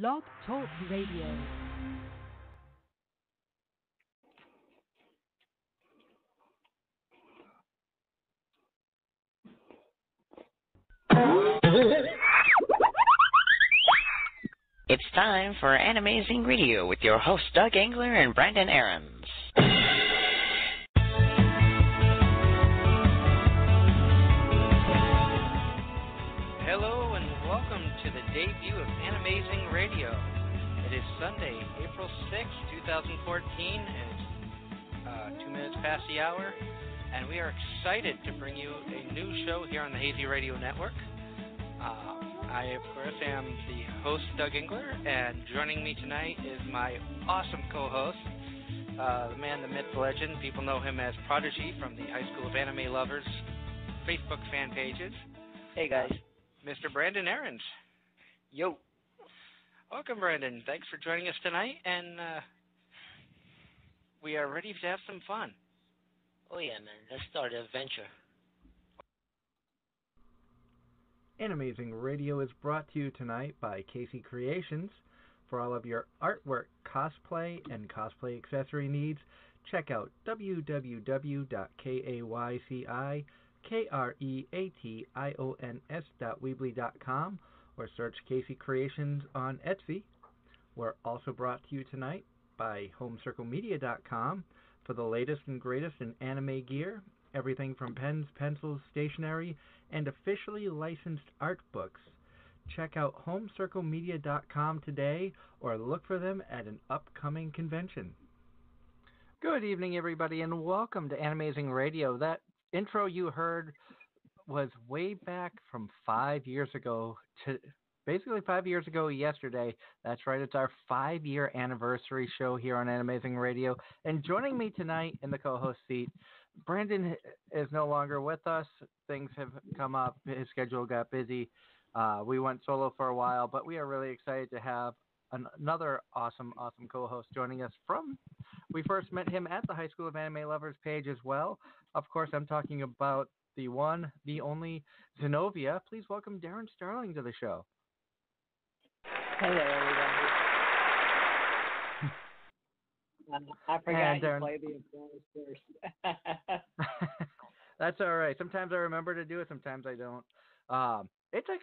Blog Talk Radio. It's time for Anime-zing Radio with your hosts Doug Engler and Brandon Aarons. Hello and welcome to the debut of Anime-zing Radio. It is Sunday, April 6th, 2014, and it's 2 minutes past the hour, and we are excited to bring you a new show here on the Hazy Radio Network. I, of course, am the host, Doug Engler, and joining me tonight is my awesome co-host, the man, the myth, the legend. People know him as Prodigy from the High School of Anime Lovers Facebook fan pages. Hey, guys. Mr. Brandon Aarons. Yo. Welcome, Brandon. Thanks for joining us tonight, and we are ready to have some fun. Oh, yeah, man. Let's start an adventure. Anime-zing Radio is brought to you tonight by Casey Creations. For all of your artwork, cosplay, and cosplay accessory needs, check out www.kaycreations.weebly.com or search Casey Creations on Etsy. We're also brought to you tonight by HomeCircleMedia.com for the latest and greatest in anime gear. Everything from pens, pencils, stationery, and officially licensed art books. Check out HomeCircleMedia.com today or look for them at an upcoming convention. Good evening, everybody, and welcome to Anime-zing Radio. That intro you heard was way back from 5 years ago, basically 5 years ago yesterday. That's right, it's our 5-year anniversary show here on Anime-zing Radio. And joining me tonight in the co-host seat, Brandon is no longer with us. Things have come up. His schedule got busy. We went solo for a while, but we are really excited to have another awesome co-host joining us from... We first met him at the High School of Anime Lovers page as well. Of course, I'm talking about the one, the only Zenobia. Please welcome Darren Starling to the show. Hello, everybody. I forgot you play the applause first. That's all right. Sometimes I remember to do it. Sometimes I don't. It's a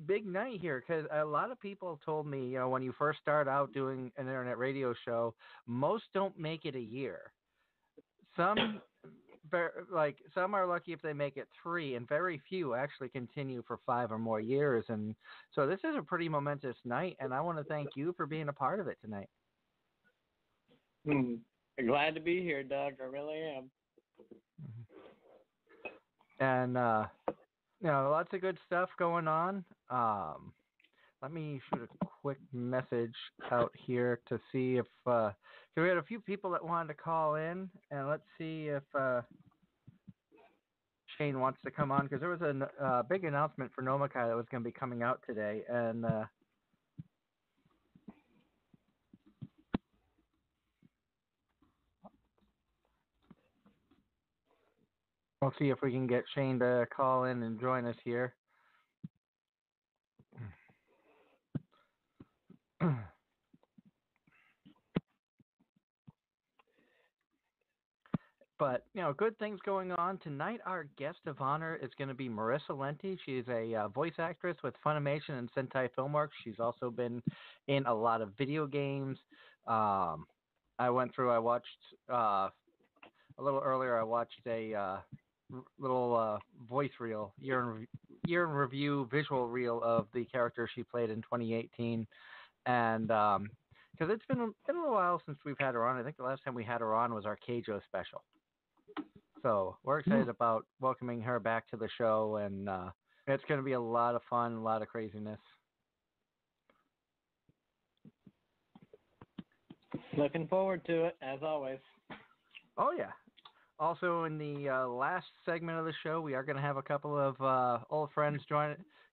big night here because a lot of people told me, when you first start out doing an internet radio show, most don't make it a year. Some are lucky if they make it 3, and very few actually continue for 5 or more years. And so this is a pretty momentous night, and I want to thank you for being a part of it tonight. Glad to be here, Doug. I really am. And, lots of good stuff going on. Let me shoot a quick message out here to see if we had a few people that wanted to call in, and let's see if Shane wants to come on, because there was a big announcement for Nomikai that was going to be coming out today, and we'll see if we can get Shane to call in and join us here. But, good things going on. Tonight, our guest of honor is going to be Marissa Lenti. She's a voice actress with Funimation and Sentai Filmworks. She's also been in a lot of video games. I watched, a little earlier, I watched a little voice reel, year in review visual reel of the character she played in 2018. And because it's been a little while since we've had her on. I think the last time we had her on was our Keijo special. So we're excited about welcoming her back to the show, and it's going to be a lot of fun, a lot of craziness. Looking forward to it, as always. Oh, yeah. Also, in the last segment of the show, we are going to have a couple of old friends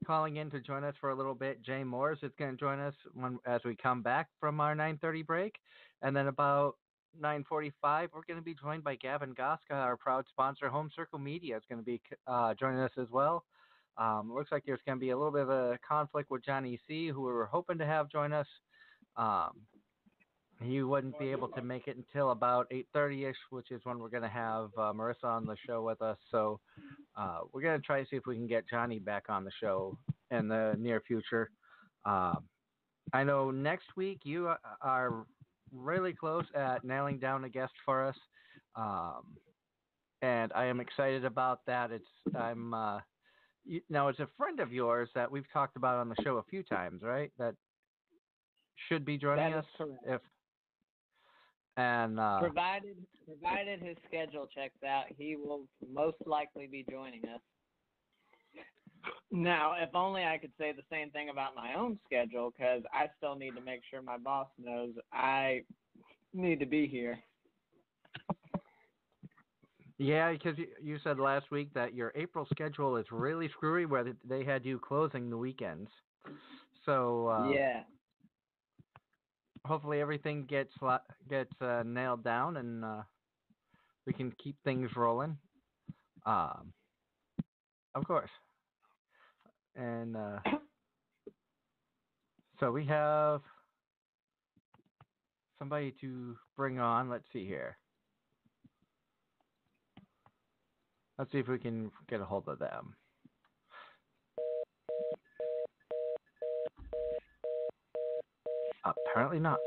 calling in to join us for a little bit. Jay Mooers is going to join us as we come back from our 9:30 break. And then about 9:45, we're going to be joined by Gavin Goszka, our proud sponsor. Home Circle Media is going to be joining us as well. Looks like there's going to be a little bit of a conflict with Johnny C, who we were hoping to have join us. He wouldn't be able to make it until about 8:30ish, which is when we're going to have Marissa on the show with us. So we're going to try to see if we can get Johnny back on the show in the near future. I know next week you are really close at nailing down a guest for us, and I am excited about that. Now it's a friend of yours that we've talked about on the show a few times, right? That should be joining us. Correct. Provided his schedule checks out, he will most likely be joining us. Now, if only I could say the same thing about my own schedule, because I still need to make sure my boss knows I need to be here. Yeah, because you said last week that your April schedule is really screwy, where they had you closing the weekends. So yeah, hopefully everything gets nailed down and we can keep things rolling. Of course. And so we have somebody to bring on. Let's see here. Let's see if we can get a hold of them. Apparently not.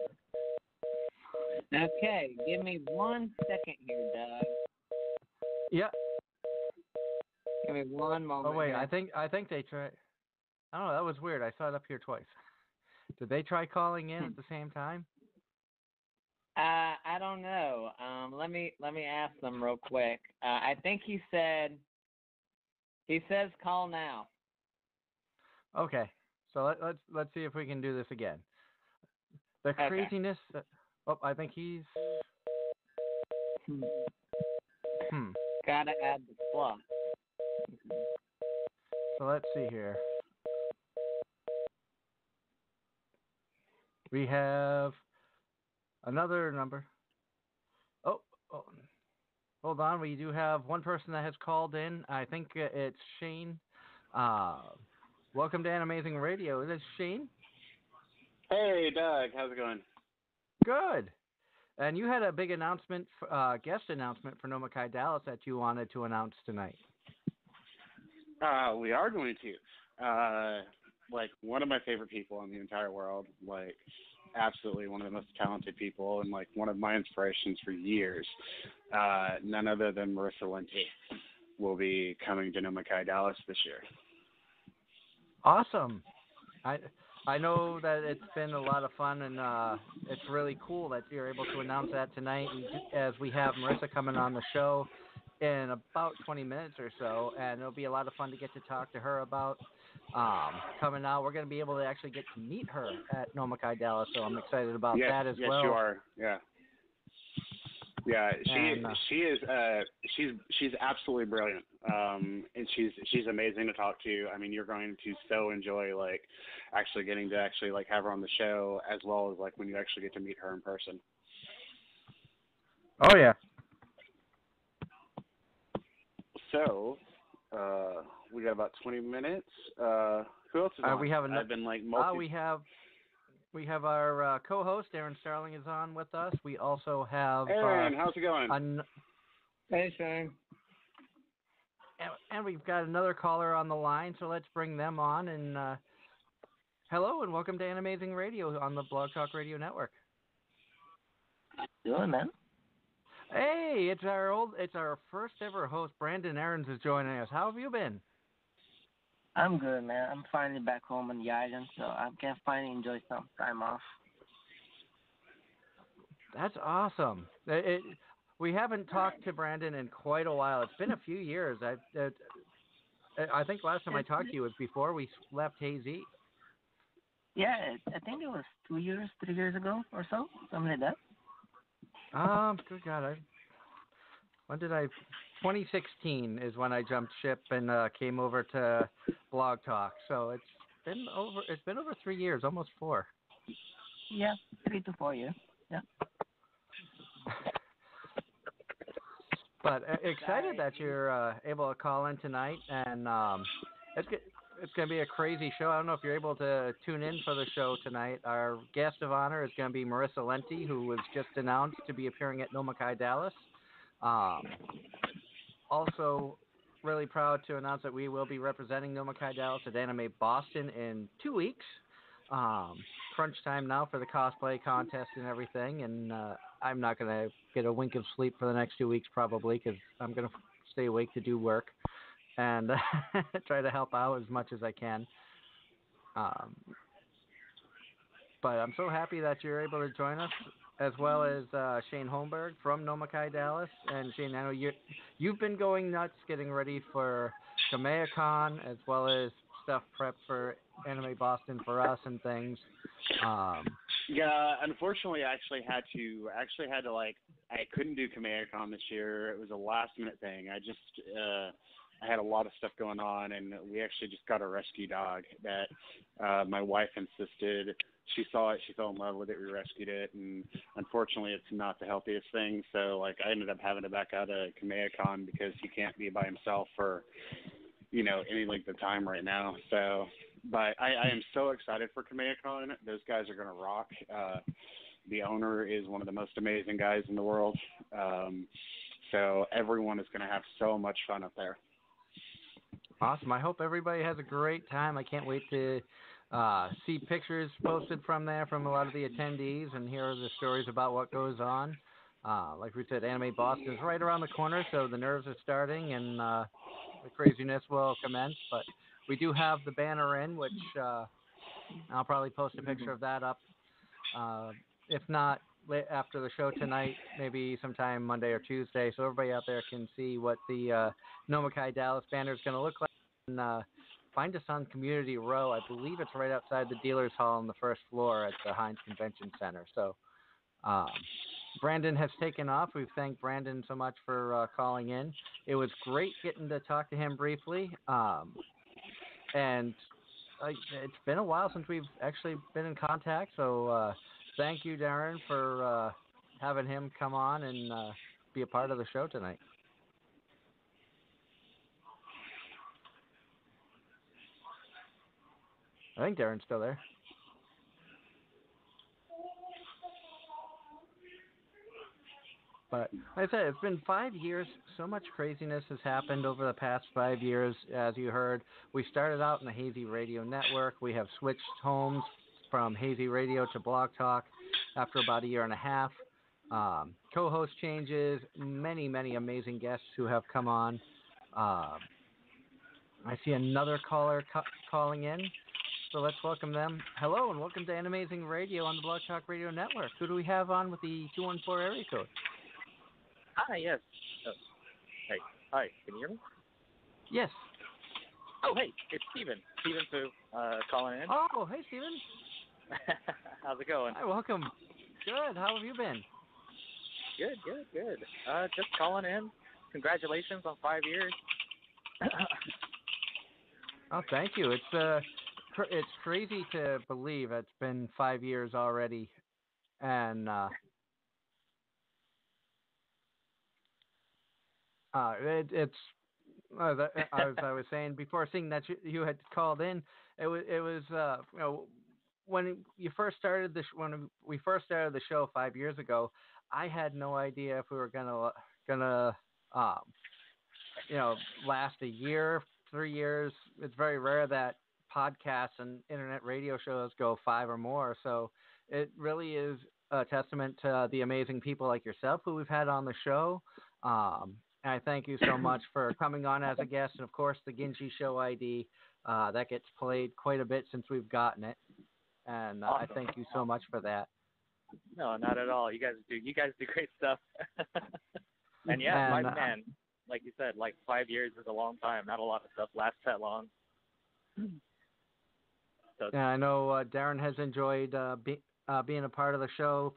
Okay, give me 1 second here, Doug. Yeah. Give me one moment. Oh wait, here. I think they tried. I don't know. That was weird. I saw it up here twice. Did they try calling in at the same time? I don't know. Let me ask them real quick. I think he says call now. Okay, so let's see if we can do this again. The craziness. I think he's. Gotta add the slot. So let's see here. We have another number. Oh, hold on. We do have one person that has called in. I think it's Shane. Welcome to Anime-zing Radio. Is this Shane? Hey, Doug. How's it going? Good. And you had a big announcement, guest announcement for Nomakai Dallas that you wanted to announce tonight. We are going to. Like, one of my favorite people in the entire world. Like, absolutely one of the most talented people and, like, one of my inspirations for years. None other than Marissa Lenti will be coming to Nomakai Dallas this year. Awesome. I know that it's been a lot of fun, and it's really cool that you're able to announce that tonight, and as we have Marissa coming on the show in about 20 minutes or so, and it'll be a lot of fun to get to talk to her about coming out. We're going to be able to actually get to meet her at Nomakai Dallas, so I'm excited about that as well. Yes, you are. Yeah. Yeah, she's absolutely brilliant, and she's amazing to talk to. I mean, you're going to so enjoy like actually getting to like have her on the show, as well as like when you actually get to meet her in person. Oh yeah. So, we got about 20 minutes. Who else is on? We have I've been like we have our co-host, Aaron Starling, is on with us. We also have... Aaron, how's it going? Hey, Shane. And we've got another caller on the line, so let's bring them on. And hello, and welcome to Anime-zing Radio on the Blog Talk Radio Network. How you doing, man? Hey, it's our first ever host, Brandon Aarons, is joining us. How have you been? I'm good, man. I'm finally back home on the island, so I can finally enjoy some time off. That's awesome. We haven't talked to Brandon in quite a while. It's been a few years. I think last time I talked to you was before we left Hazy. Yeah, I think it was 3 years ago or so, something like that. Good God. When did I... 2016 is when I jumped ship and came over to Blog Talk. So it's been over 3 years, almost 4. Yeah, 3 to 4 years. Yeah. But excited that you're able to call in tonight, and It's going to be a crazy show. I don't know if you're able to tune in for the show tonight. Our guest of honor is going to be Marissa Lenti, who was just announced to be appearing at Nomakai Dallas. Also, really proud to announce that we will be representing Nomakai Dallas at Anime Boston in 2 weeks. Crunch time now for the cosplay contest and everything, and I'm not going to get a wink of sleep for the next 2 weeks probably because I'm going to stay awake to do work and try to help out as much as I can. But I'm so happy that you're able to join us, as well as Shane Holmberg from Nomakai Dallas. And Shane, I know you've been going nuts getting ready for Kamea-Con, as well as stuff prepped for Anime Boston for us and things. Yeah, unfortunately, I couldn't do Kamea-Con this year. It was a last minute thing. I had a lot of stuff going on, and we actually just got a rescue dog that my wife insisted. She saw it, she fell in love with it, we rescued it, and unfortunately it's not the healthiest thing, so I ended up having to back out of Kamea-Con because he can't be by himself for, any length of time right now. So, but I am so excited for Kamea-Con. Those guys are going to rock. The owner is one of the most amazing guys in the world. So everyone is going to have so much fun up there. Awesome. I hope everybody has a great time. I can't wait to see pictures posted from there from a lot of the attendees and hear the stories about what goes on. Like we said, Anime Boston is right around the corner, so the nerves are starting and the craziness will commence. But we do have the banner in, which I'll probably post a picture of that up. If not, after the show tonight, maybe sometime Monday or Tuesday, so everybody out there can see what the Nomakai Dallas banner is going to look like. And find us on Community Row. I believe it's right outside the dealer's hall on the first floor at the Heinz Convention Center. So Brandon has taken off. We've thanked Brandon so much for calling in. It was great getting to talk to him briefly. And it's been a while since we've actually been in contact, so thank you, Darren, for having him come on and be a part of the show tonight. I think Darren's still there. But like I said, it's been 5 years. So much craziness has happened over the past 5 years. As you heard, we started out in the Hazy Radio Network. We have switched homes from Hazy Radio to Blog Talk after about a year and a half. Co-host changes, many, many amazing guests who have come on. I see another caller calling in, so let's welcome them. Hello, and welcome to Anime-zing Radio on the Blog Talk Radio Network. Who do we have on with the 214 area code? Hi, yes. Hey, hi, can you hear me? Yes. Oh, hey, it's Steven. Steven Fu, calling in. Oh, hey, Steven. How's it going? Hi, welcome. Good. How have you been? Good. Just calling in. Congratulations on 5 years. Oh, thank you. It's crazy to believe it's been 5 years already, and it's as I was saying before, seeing that you had called in, it was when we first started the show 5 years ago, I had no idea if we were gonna last a year, 3 years. It's very rare that podcasts and internet radio shows go 5 or more. So it really is a testament to the amazing people like yourself who we've had on the show. And I thank you so much for coming on as a guest. And, of course, the Ginchi Show ID, that gets played quite a bit since we've gotten it. And awesome. I thank you so much for that. No, not at all. You guys do great stuff. And, yeah, man, like you said, 5 years is a long time. Not a lot of stuff lasts that long. So, yeah, I know Darren has enjoyed being a part of the show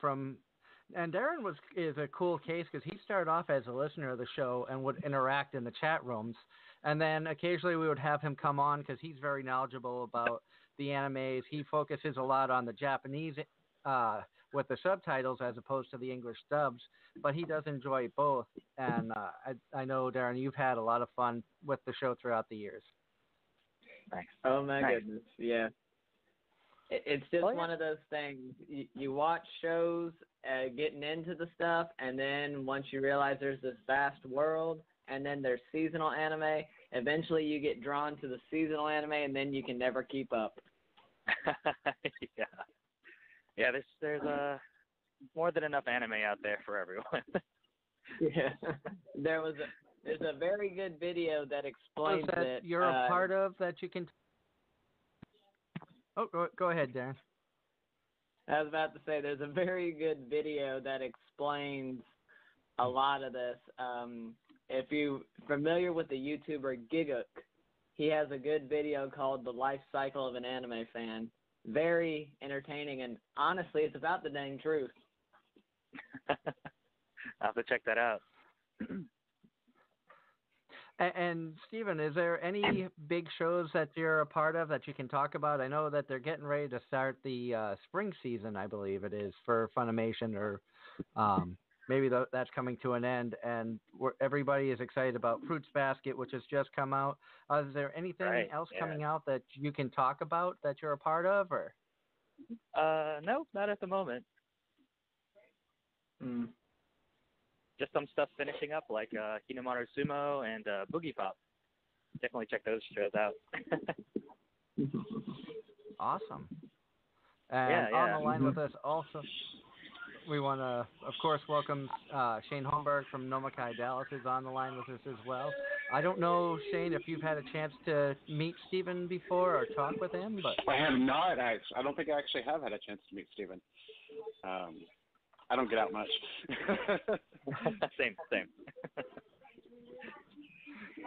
and Darren is a cool case because he started off as a listener of the show and would interact in the chat rooms. And then occasionally we would have him come on because he's very knowledgeable about the animes. He focuses a lot on the Japanese with the subtitles as opposed to the English dubs, but he does enjoy both. And I know, Darren, you've had a lot of fun with the show throughout the years. Nice. Oh my Nice. goodness, yeah. It's just one of those things. You watch shows, getting into the stuff, and then once you realize there's this vast world, and then there's seasonal anime, eventually you get drawn to the seasonal anime, and then you can never keep up. Yeah. Yeah, there's more than enough anime out there for everyone. Yeah. There's a very good video that explains that you're a part of that you can. Oh, go ahead, Darren. I was about to say there's a very good video that explains a lot of this. If you're familiar with the YouTuber Giguk, he has a good video called The Life Cycle of an Anime Fan. Very entertaining, and honestly, it's about the dang truth. I'll have to check that out. And Steven, is there any big shows that you're a part of that you can talk about? I know that they're getting ready to start the spring season, I believe it is, for Funimation, or maybe that's coming to an end, and everybody is excited about Fruits Basket, which has just come out. Is there anything else coming out that you can talk about that you're a part of, or? No, not at the moment. Just some stuff finishing up, like Hinamaru Sumo and Boogie Pop. Definitely check those shows out. Awesome. And on the line with us also, we want to, of course, welcome Shane Holmberg from Nomakai Dallas is on the line with us as well. I don't know, Shane, if you've had a chance to meet Steven before or talk with him, but I have not. I don't think I actually have had a chance to meet Steven. I don't get out much. Same.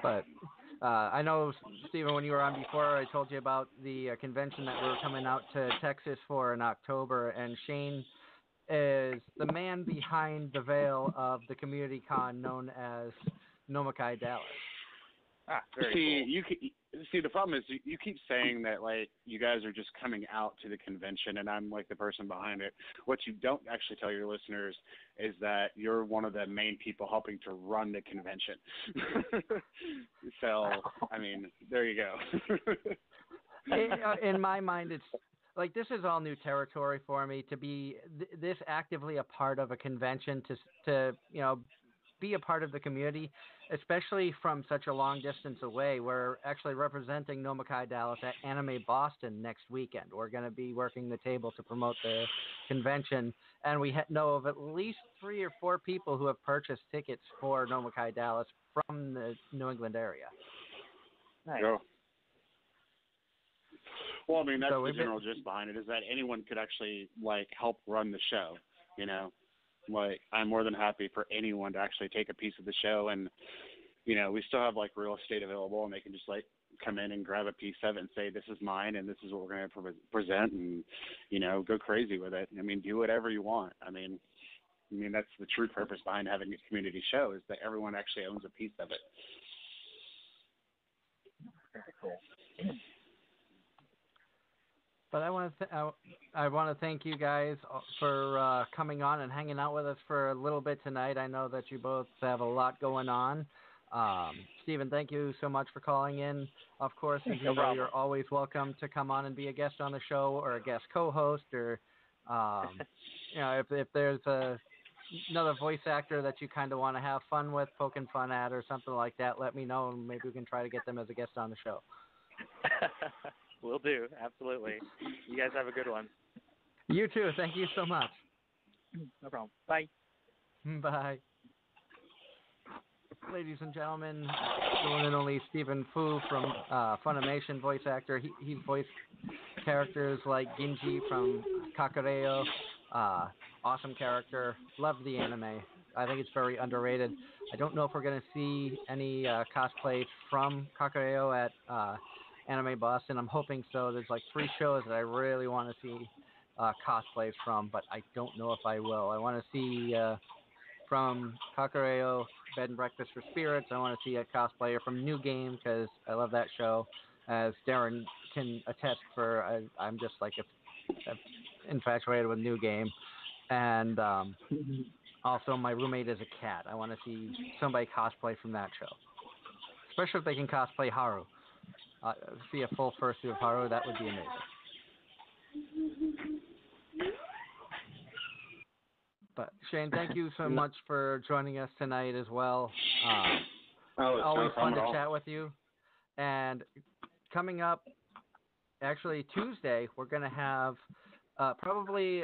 But I know, Steven, when you were on before, I told you about the convention that we're coming out to Texas for in October, and Shane is the man behind the veil of the community con known as Nomakai Dallas. Very cool. The problem is you keep saying that, like, you guys are just coming out to the convention and I'm like the person behind it. What you don't actually tell your listeners is that you're one of the main people helping to run the convention. So, I mean, there you go. In my mind, it's like this is all new territory for me to be this actively a part of a convention, to be a part of the community, especially from such a long distance away. We're actually representing Nomakai Dallas at Anime Boston next weekend. We're going to be working the table to promote the convention, and we know of at least 3 or 4 people who have purchased tickets for Nomakai Dallas from the New England area. Nice. Yeah. Well, I mean, that's the general gist behind it, is that anyone could actually, like, help run the show, Like, I'm more than happy for anyone to actually take a piece of the show, and, we still have, like, real estate available, and they can just, like, come in and grab a piece of it and say, this is mine, and this is what we're going to present, and, go crazy with it. I mean, do whatever you want. I mean, that's the true purpose behind having a community show, is that everyone actually owns a piece of it. Very cool. But I want to thank you guys for coming on and hanging out with us for a little bit tonight. I know that you both have a lot going on. Steven, thank you so much for calling in. Of course, you're always welcome to come on and be a guest on the show, or a guest co-host, or if there's another voice actor that you kind of want to have fun with, poking fun at, or something like that, let me know, and maybe we can try to get them as a guest on the show. Will do. Absolutely. You guys have a good one. You too. Thank you so much. No problem. Bye. Bye. Ladies and gentlemen, the one and only Steven Fu from Funimation, voice actor. He's voiced characters like Ginji from Kakareo. Awesome character. Love the anime. I think it's very underrated. I don't know if we're going to see any cosplay from Kakareo at Anime Boston. I'm hoping so. There's like 3 shows that I really want to see cosplays from, but I don't know if I will. I want to see from Kakareo, Bed and Breakfast for Spirits. I want to see a cosplayer from New Game, because I love that show. As Darren can attest, I'm just like infatuated with New Game. And also, My Roommate is a Cat. I want to see somebody cosplay from that show, especially if they can cosplay Haru. see a full fursuit of Haru, that would be amazing. But Shane, thank you so much for joining us tonight as well. Always fun to chat with you. And coming up, actually Tuesday, we're going to have probably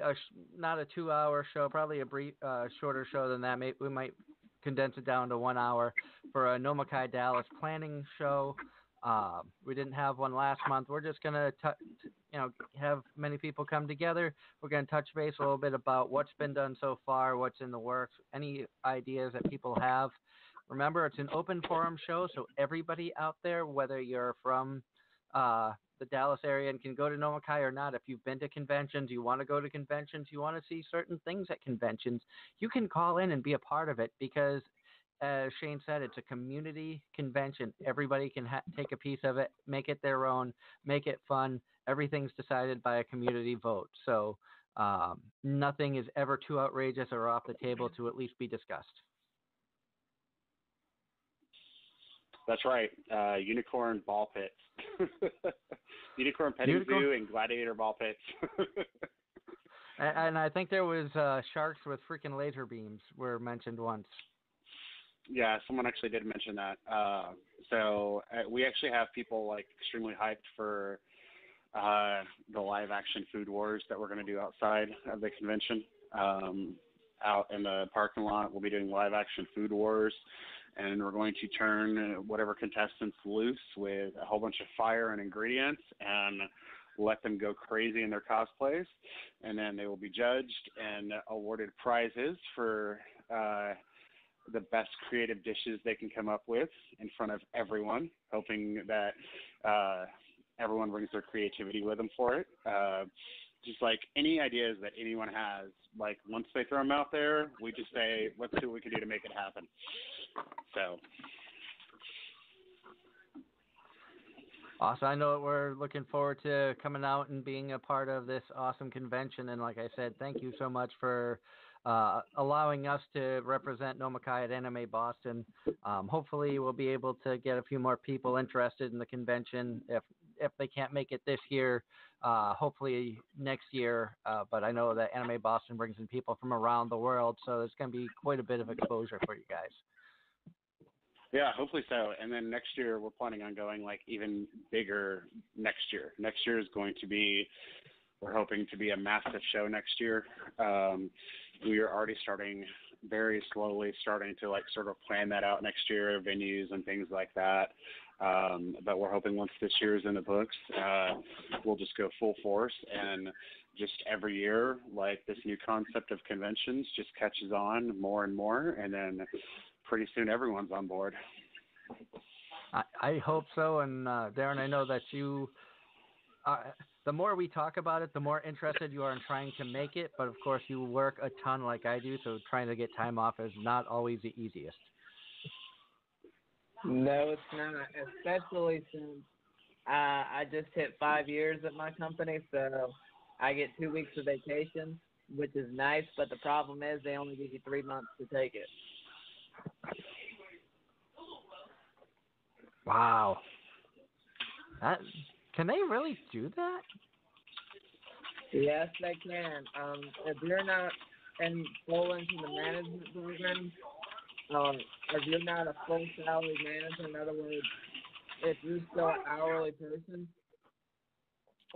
not a 2-hour show, probably a brief, shorter show than that. We might condense it down to 1 hour for a Nomakai Dallas planning show. We didn't have one last month. We're just going to have many people come together. We're going to touch base a little bit about what's been done so far, what's in the works, any ideas that people have. Remember, it's an open forum show, so everybody out there, whether you're from the Dallas area and can go to Nomakai or not, if you've been to conventions, you want to go to conventions, you want to see certain things at conventions, you can call in and be a part of it because, as Shane said, it's a community convention. Everybody can take a piece of it, make it their own, make it fun. Everything's decided by a community vote. So nothing is ever too outrageous or off the table to at least be discussed. That's right. Unicorn ball pits. Unicorn petting zoo and gladiator ball pits. And I think there was sharks with freaking laser beams were mentioned once. Yeah, someone actually did mention that. So we actually have people like extremely hyped for the live action food wars that we're going to do outside of the convention. Out in the parking lot, we'll be doing live action food wars. And we're going to turn whatever contestants loose with a whole bunch of fire and ingredients and let them go crazy in their cosplays. And then they will be judged and awarded prizes for the best creative dishes they can come up with in front of everyone, hoping that everyone brings their creativity with them for it. Just like any ideas that anyone has, like once they throw them out there, we just say, let's see what we can do to make it happen. So. Awesome. I know we're looking forward to coming out and being a part of this awesome convention. And like I said, thank you so much for allowing us to represent Nomakai at Anime Boston. Hopefully we'll be able to get a few more people interested in the convention. If they can't make it this year, hopefully next year. But I know that Anime Boston brings in people from around the world, so there's going to be quite a bit of exposure for you guys. Yeah, hopefully so. And then next year we're planning on going like even bigger next year. Next year is going to be, we're hoping to be a massive show next year. We are already very slowly starting to like sort of plan that out next year, venues and things like that. But we're hoping once this year is in the books, we'll just go full force and just every year, like this new concept of conventions just catches on more and more. And then pretty soon everyone's on board. I hope so. And Darren, I know that you, the more we talk about it, the more interested you are in trying to make it. But of course you work a ton like I do. So trying to get time off is not always the easiest. No, it's not, especially since I just hit 5 years at my company, so I get 2 weeks of vacation, which is nice, but the problem is they only give you 3 months to take it. Wow. Can they really do that? Yes, they can. If you're not full into the management program, if you're not a full salary manager, in other words, if you're still an hourly person,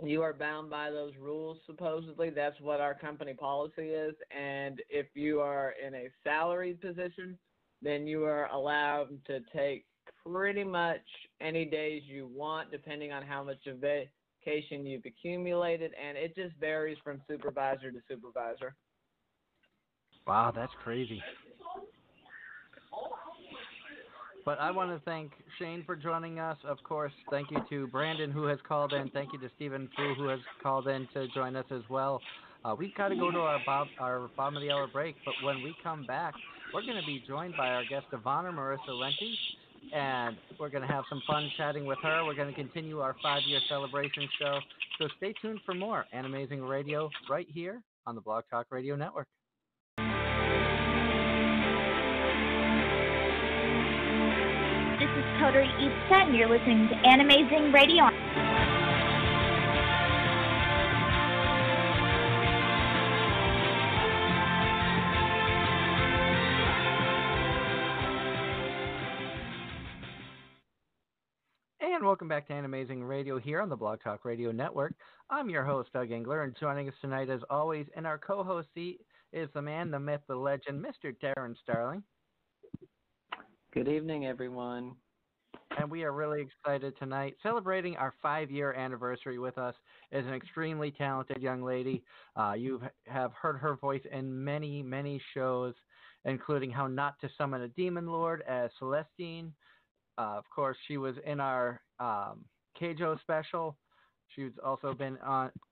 you are bound by those rules, supposedly. That's what our company policy is. And if you are in a salaried position, then you are allowed to take pretty much any days you want, depending on how much of vacation you've accumulated. And it just varies from supervisor to supervisor. Wow, that's crazy. But I want to thank Shane for joining us. Of course, thank you to Brandon, who has called in. Thank you to Stephen Fu, who has called in to join us as well. We've got to go to our bottom of the hour break, but when we come back, we're going to be joined by our guest of honor, Marissa Lenti, and we're going to have some fun chatting with her. We're going to continue our 5-year celebration show. So stay tuned for more Anime-zing Radio right here on the Blog Talk Radio Network. This is Totally East and you're listening to Anime-zing Radio. And welcome back to Anime-zing Radio here on the Blog Talk Radio Network. I'm your host, Doug Engler, and joining us tonight, as always, in our co-host seat is the man, the myth, the legend, Mr. Darren Starling. Good evening, everyone. And we are really excited tonight. Celebrating our 5-year anniversary with us is an extremely talented young lady. You have heard her voice in many, many shows, including How Not to Summon a Demon Lord as Celestine. Of course, she was in our Keijo special. She's also been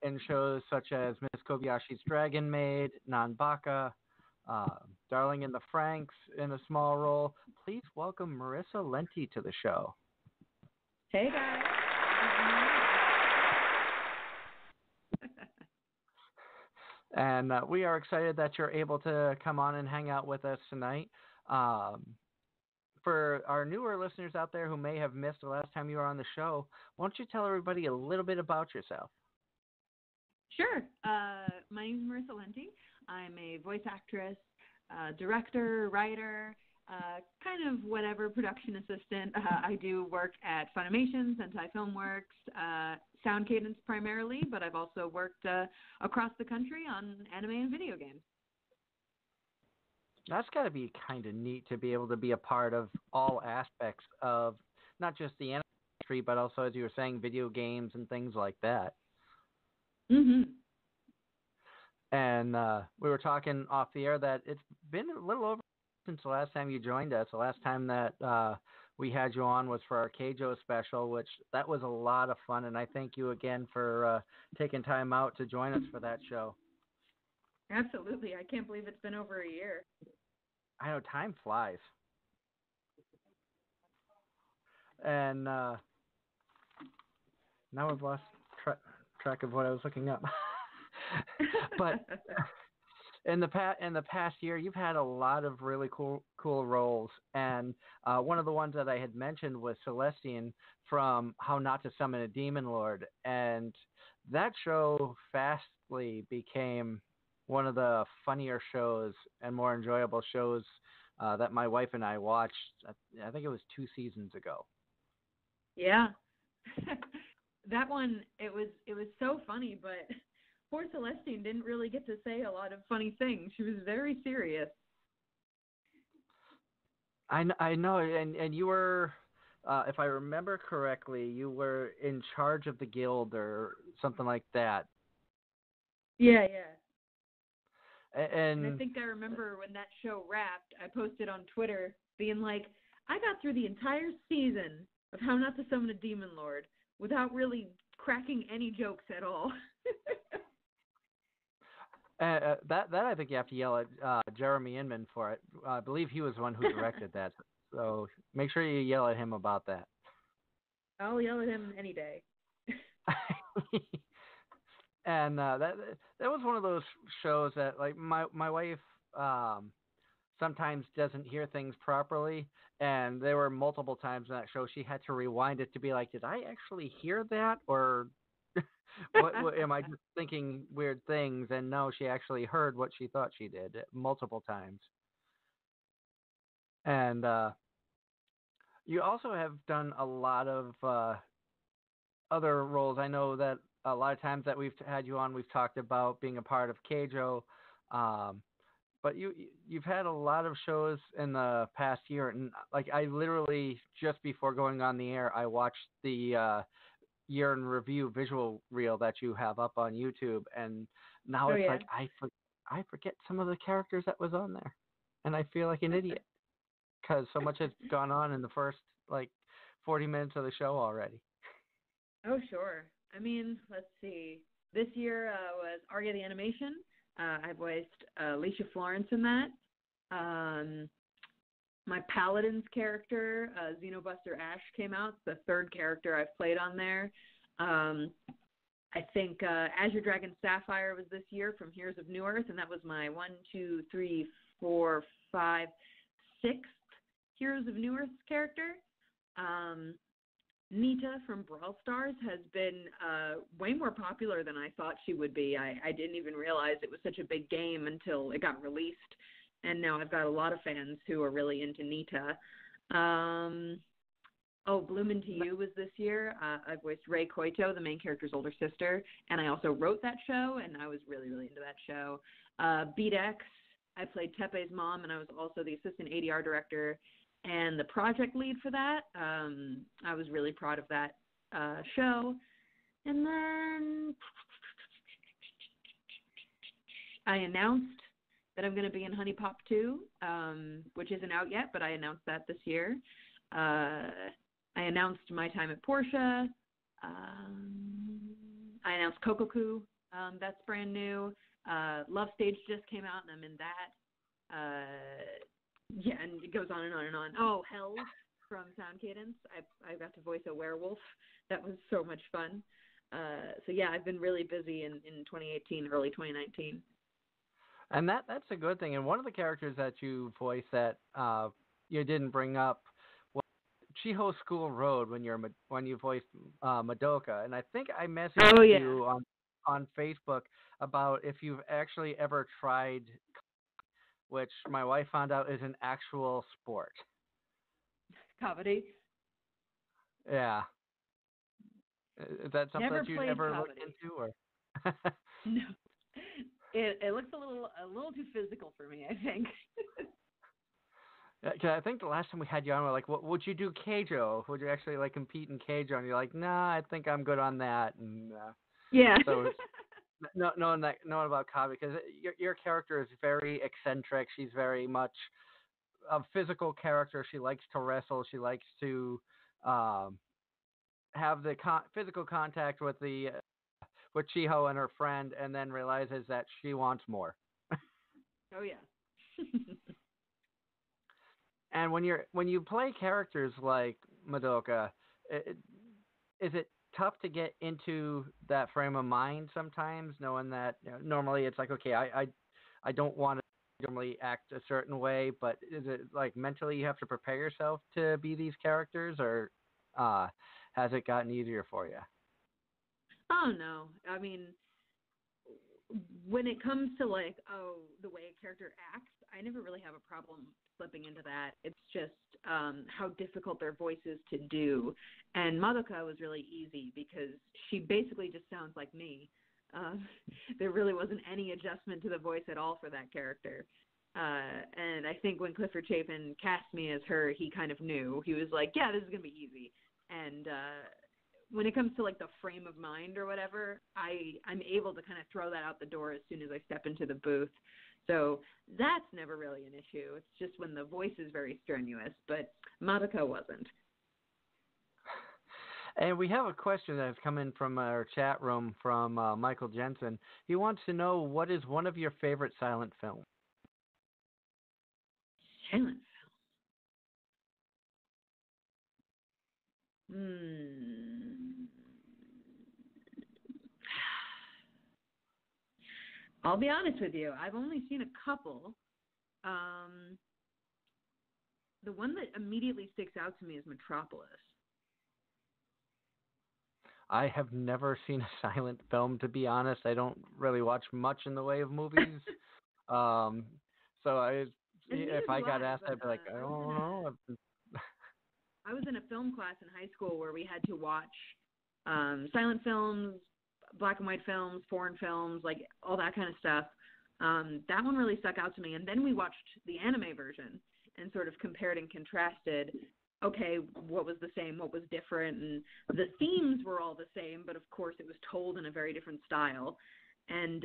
in shows such as Miss Kobayashi's Dragon Maid, Nanbaka, Darling in the Franxx in a small role. Please welcome Marissa Lenti to the show. Hey, guys. And we are excited that you're able to come on and hang out with us tonight. For our newer listeners out there who may have missed the last time you were on the show, why don't you tell everybody a little bit about yourself? Sure. My name is Marissa Lenti. I'm a voice actress, director, writer, kind of whatever, production assistant. I do work at Funimation, Sentai Filmworks, Sound Cadence primarily, but I've also worked across the country on anime and video games. That's got to be kind of neat to be able to be a part of all aspects of not just the anime industry, but also, as you were saying, video games and things like that. Mm-hmm. And we were talking off the air that it's been a little over since the last time you joined us. The last time that we had you on was for our Keijo special, which that was a lot of fun. And I thank you again for taking time out to join us for that show. Absolutely. I can't believe it's been over a year. I know, time flies. And now I've lost track of what I was looking up. But in the past year, you've had a lot of really cool roles. And one of the ones that I had mentioned was Celestine from How Not to Summon a Demon Lord. And that show fastly became one of the funnier shows and more enjoyable shows that my wife and I watched. I think it was 2 seasons ago. Yeah. That one, it was so funny, but poor Celestine didn't really get to say a lot of funny things. She was very serious. I know, and you were, if I remember correctly, you were in charge of the guild or something like that. Yeah. And I think I remember when that show wrapped, I posted on Twitter being like, I got through the entire season of How Not to Summon a Demon Lord without really cracking any jokes at all. That I think you have to yell at Jeremy Inman for it. I believe he was the one who directed that. So make sure you yell at him about that. I'll yell at him any day. And that was one of those shows that, like, my wife sometimes doesn't hear things properly, and there were multiple times in that show she had to rewind it to be like, did I actually hear that, or what am I just thinking weird things? And no, she actually heard what she thought she did multiple times. And you also have done a lot of other roles. I know that a lot of times that we've had you on, we've talked about being a part of Keijo, but you've had a lot of shows in the past year, and like I literally just before going on the air, I watched the year in review visual reel that you have up on YouTube, and now it's like I forget some of the characters that was on there, and I feel like an idiot because so much has gone on in the first like 40 minutes of the show already. Oh, sure. I mean, let's see. This year was Arya the Animation. I voiced Alicia Florence in that. My Paladin's character, Xenobuster Ash, came out. It's the 3rd character I've played on there. I think Azure Dragon Sapphire was this year from Heroes of Newerth, and that was my 1, 2, 3, 4, 5, 6th Heroes of Newerth character. Nita from Brawl Stars has been way more popular than I thought she would be. I didn't even realize it was such a big game until it got released, and now I've got a lot of fans who are really into Nita. Bloomin' to You was this year. I voiced Rei Koito, the main character's older sister, and I also wrote that show, and I was really, really into that show. Beat X, I played Tepe's mom, and I was also the assistant ADR director and the project lead for that. I was really proud of that show. And then I announced that I'm going to be in Honey Pop 2, which isn't out yet, but I announced that this year. I announced my time at Porsche. I announced Kokoku. That's brand new. Love Stage just came out, and I'm in that. Yeah, and it goes on and on and on. Oh, Hell from Sound Cadence. I got to voice a werewolf. That was so much fun. So, yeah, I've been really busy in 2018, early 2019. And that's a good thing. And one of the characters that you voiced that you didn't bring up was Chiho School Road when you voiced Madoka. And I think I messaged you on Facebook about if you've actually ever tried, which my wife found out is an actual sport. Kabaddi? Yeah. Is that something Never that you've played ever Kabaddi. looked into? Or? No. It looks a little too physical for me, I think. Cause I think the last time we had you on, we're like, would you do Keijo? Would you actually like compete in Keijo? And you're like, nah, I think I'm good on that. And yeah. So knowing about Kabi, because your character is very eccentric. She's very much a physical character. She likes to wrestle. She likes to have the physical contact with with Chiho and her friend, and then realizes that she wants more. Oh yeah. And when you play characters like Madoka, is it tough to get into that frame of mind sometimes, knowing that normally it's like, okay, I don't want to normally act a certain way, but is it like mentally you have to prepare yourself to be these characters, or has it gotten easier for you? Oh no, I mean, when it comes to like, the way a character acts, I never really have a problem slipping into that. It's just how difficult their voice is to do. And Madoka was really easy because she basically just sounds like me. There really wasn't any adjustment to the voice at all for that character. And I think when Clifford Chapin cast me as her, he kind of knew. He was like, yeah, this is going to be easy. And when it comes to like the frame of mind or whatever, I'm able to kind of throw that out the door as soon as I step into the booth. So that's never really an issue. It's just when the voice is very strenuous, but Madoka wasn't. And we have a question that has come in from our chat room from Michael Jensen. He wants to know, what is one of your favorite silent films? Silent film? I'll be honest with you. I've only seen a couple. The one that immediately sticks out to me is Metropolis. I have never seen a silent film, to be honest. I don't really watch much in the way of movies. If I got asked, I'd be like, I don't know. I was in a film class in high school where we had to watch silent films, black and white films, foreign films, like all that kind of stuff. That one really stuck out to me. And then we watched the anime version and sort of compared and contrasted, okay, what was the same, what was different. And the themes were all the same, but of course it was told in a very different style. And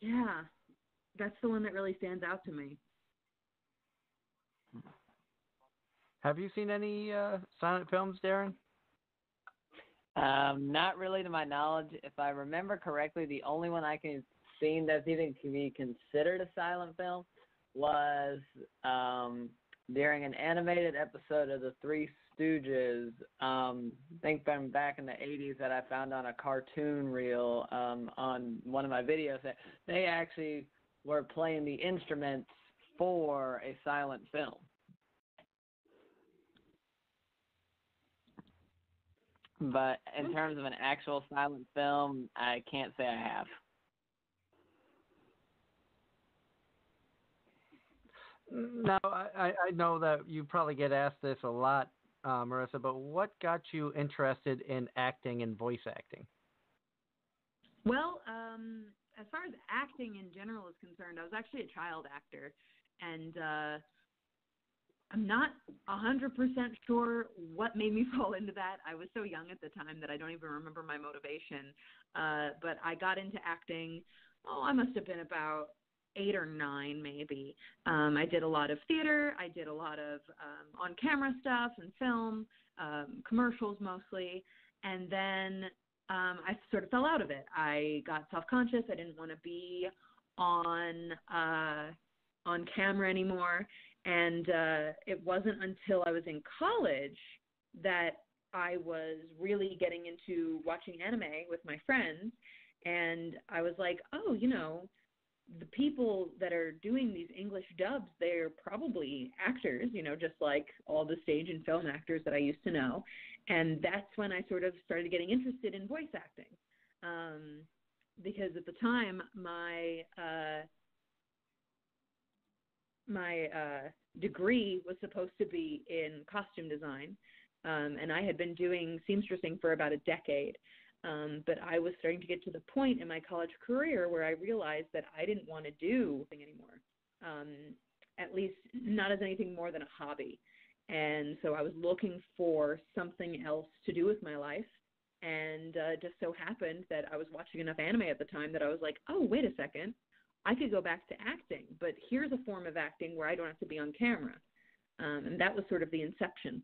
yeah, that's the one that really stands out to me. Have you seen any silent films, Darren? Not really to my knowledge. If I remember correctly, the only one I can seen that's even can be considered a silent film was during an animated episode of The Three Stooges, I think from back in the 80s, that I found on a cartoon reel on one of my videos. That they actually were playing the instruments for a silent film. But in terms of an actual silent film, I can't say I have. Now, I know that you probably get asked this a lot, Marissa, but what got you interested in acting and voice acting? Well, as far as acting in general is concerned, I was actually a child actor, and I'm not 100% sure what made me fall into that. I was so young at the time that I don't even remember my motivation, but I got into acting, I must have been about 8 or 9 maybe. I did a lot of theater. I did a lot of on-camera stuff and film, commercials mostly, and then I sort of fell out of it. I got self-conscious. I didn't want to be on camera anymore, and it wasn't until I was in college that I was really getting into watching anime with my friends, and I was like, oh, the people that are doing these English dubs, they're probably actors, just like all the stage and film actors that I used to know. And that's when I sort of started getting interested in voice acting. Because at the time, my degree was supposed to be in costume design, and I had been doing seamstressing for about a decade. But I was starting to get to the point in my college career where I realized that I didn't want to do anything anymore, at least not as anything more than a hobby. And so I was looking for something else to do with my life, and just so happened that I was watching enough anime at the time that I was like, oh, wait a second, I could go back to acting, but here's a form of acting where I don't have to be on camera. And that was sort of the inception.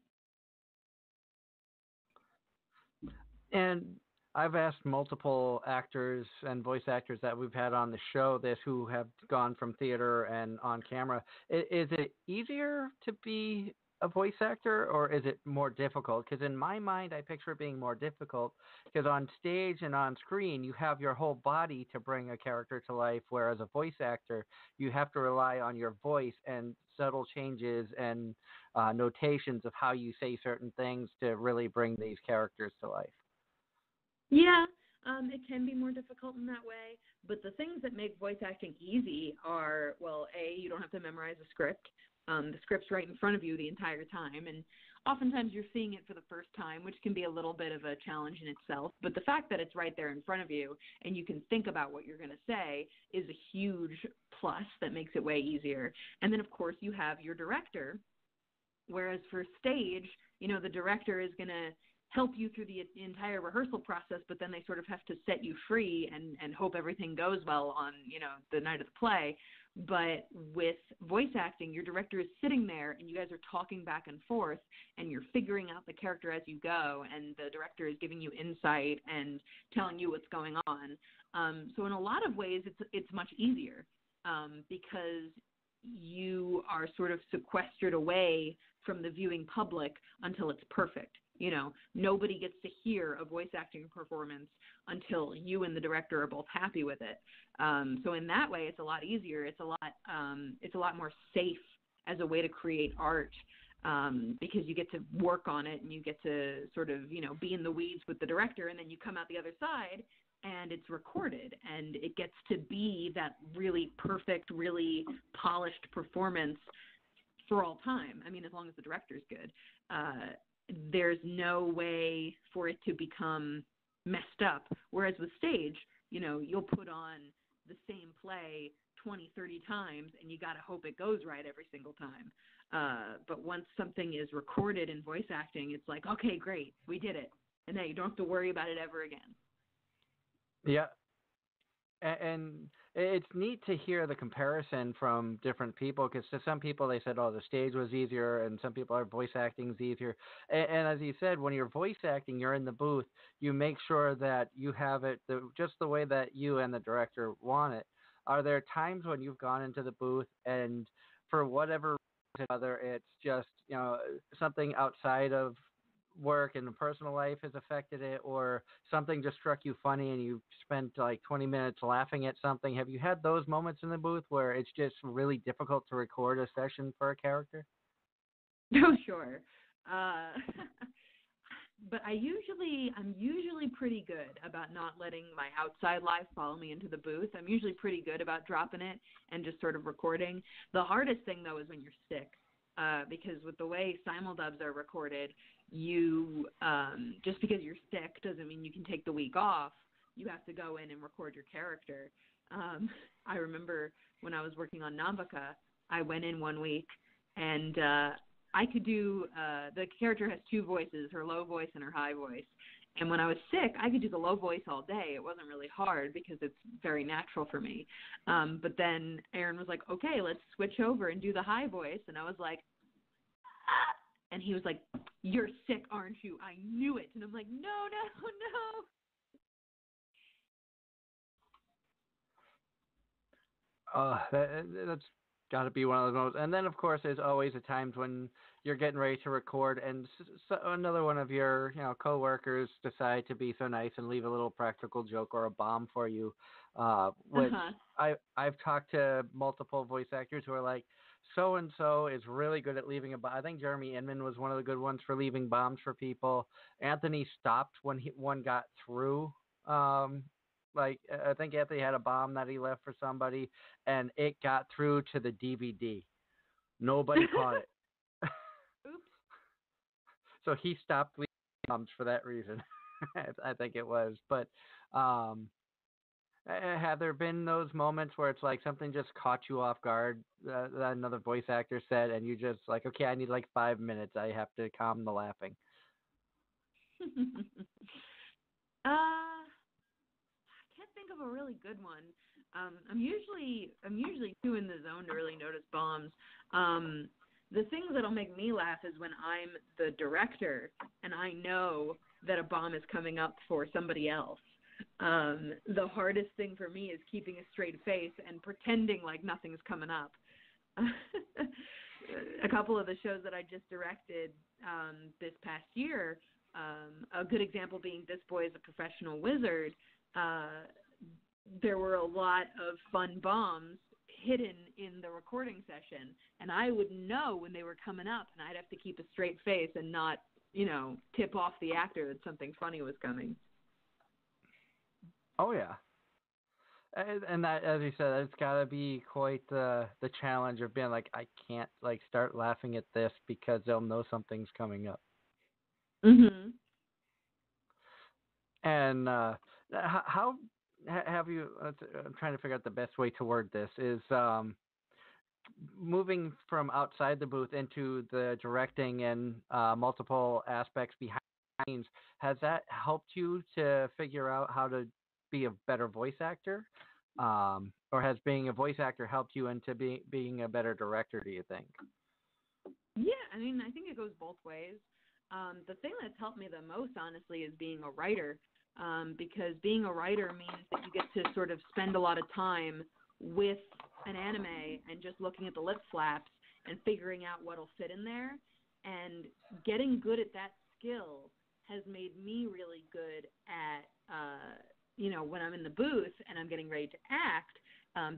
And I've asked multiple actors and voice actors that we've had on the show who have gone from theater and on camera. Is it easier to be a voice actor, or is it more difficult? Because in my mind, I picture it being more difficult because on stage and on screen, you have your whole body to bring a character to life, whereas a voice actor, you have to rely on your voice and subtle changes and notations of how you say certain things to really bring these characters to life. Yeah, it can be more difficult in that way, but the things that make voice acting easy are, well, A, you don't have to memorize a script. The script's right in front of you the entire time, and oftentimes you're seeing it for the first time, which can be a little bit of a challenge in itself, but the fact that it's right there in front of you and you can think about what you're going to say is a huge plus that makes it way easier. And then, of course, you have your director, whereas for stage, the director is going to help you through the entire rehearsal process, but then they sort of have to set you free and hope everything goes well on, the night of the play. But with voice acting, your director is sitting there and you guys are talking back and forth and you're figuring out the character as you go, and the director is giving you insight and telling you what's going on. So in a lot of ways, it's much easier because you are sort of sequestered away from the viewing public until it's perfect. Nobody gets to hear a voice acting performance until you and the director are both happy with it. So in that way, it's a lot easier. It's a lot more safe as a way to create art because you get to work on it and you get to sort of, be in the weeds with the director, and then you come out the other side and it's recorded and it gets to be that really perfect, really polished performance for all time. I mean, as long as the director's good. There's no way for it to become messed up. Whereas with stage, you'll put on the same play 20, 30 times and you got to hope it goes right every single time. But once something is recorded in voice acting, it's like, okay, great, we did it. And then you don't have to worry about it ever again. Yeah. And it's neat to hear the comparison from different people, because to some people they said, oh, the stage was easier, and some people are voice acting's easier. And as you said, when you're voice acting, you're in the booth, you make sure that you have it just the way that you and the director want it. Are there times when you've gone into the booth and for whatever reason, whether it's just, something outside of work and the personal life has affected it, or something just struck you funny and you spent like 20 minutes laughing at something? Have you had those moments in the booth where it's just really difficult to record a session for a character? Oh, sure. but I'm usually pretty good about not letting my outside life follow me into the booth. I'm usually pretty good about dropping it and just sort of recording. The hardest thing, though, is when you're sick, because with the way simuldubs are recorded, you just because you're sick doesn't mean you can take the week off. You have to go in and record your character. I remember when I was working on Nambaka, I went in one week and I could do, the character has two voices, her low voice and her high voice. And when I was sick, I could do the low voice all day. It wasn't really hard because it's very natural for me. But then Aaron was like, okay, let's switch over and do the high voice. And I was like, ah! And he was like, you're sick, aren't you? I knew it. And I'm like, no. That's got to be one of those moments. And then, of course, there's always the times when you're getting ready to record, and another one of your, coworkers decide to be so nice and leave a little practical joke or a bomb for you. Which I've talked to multiple voice actors who are like, so and so is really good at leaving a bomb. I think Jeremy Inman was one of the good ones for leaving bombs for people. Anthony stopped when one got through. I think Anthony had a bomb that he left for somebody, and it got through to the DVD. Nobody caught it. Oops. So he stopped leaving bombs for that reason. I think it was. But have there been those moments where it's like something just caught you off guard that another voice actor said, and you just like, okay, I need like 5 minutes. I have to calm the laughing. I can't think of a really good one. I'm usually too in the zone to really notice bombs. The things that'll make me laugh is when I'm the director and I know that a bomb is coming up for somebody else. The hardest thing for me is keeping a straight face and pretending like nothing's coming up. A couple of the shows that I just directed this past year, a good example being This Boy is a Professional Wizard. There were a lot of fun bombs hidden in the recording session, and I would know when they were coming up, and I'd have to keep a straight face and not, tip off the actor that something funny was coming. Oh, yeah. And that, as you said, it's got to be quite the challenge of being like, I can't start laughing at this because they'll know something's coming up. Mm-hmm. And how have you? I'm trying to figure out the best way to word this. Is moving from outside the booth into the directing and multiple aspects behind the scenes. Has that helped you to figure out how to be a better voice actor, or has being a voice actor helped you into being a better director? Do you think? Yeah, I think it goes both ways. The thing that's helped me the most, honestly, is being a writer, because being a writer means that you get to sort of spend a lot of time with an anime and just looking at the lip flaps and figuring out what'll fit in there. And getting good at that skill has made me really good at, when I'm in the booth and I'm getting ready to act,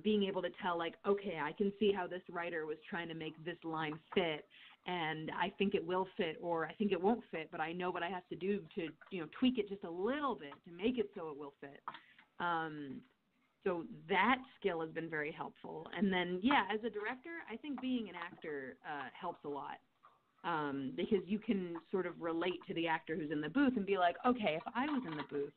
being able to tell, okay, I can see how this writer was trying to make this line fit, and I think it will fit, or I think it won't fit, but I know what I have to do to, tweak it just a little bit to make it so it will fit. So that skill has been very helpful. And then, as a director, I think being an actor helps a lot, because you can sort of relate to the actor who's in the booth and be like, okay, if I was in the booth,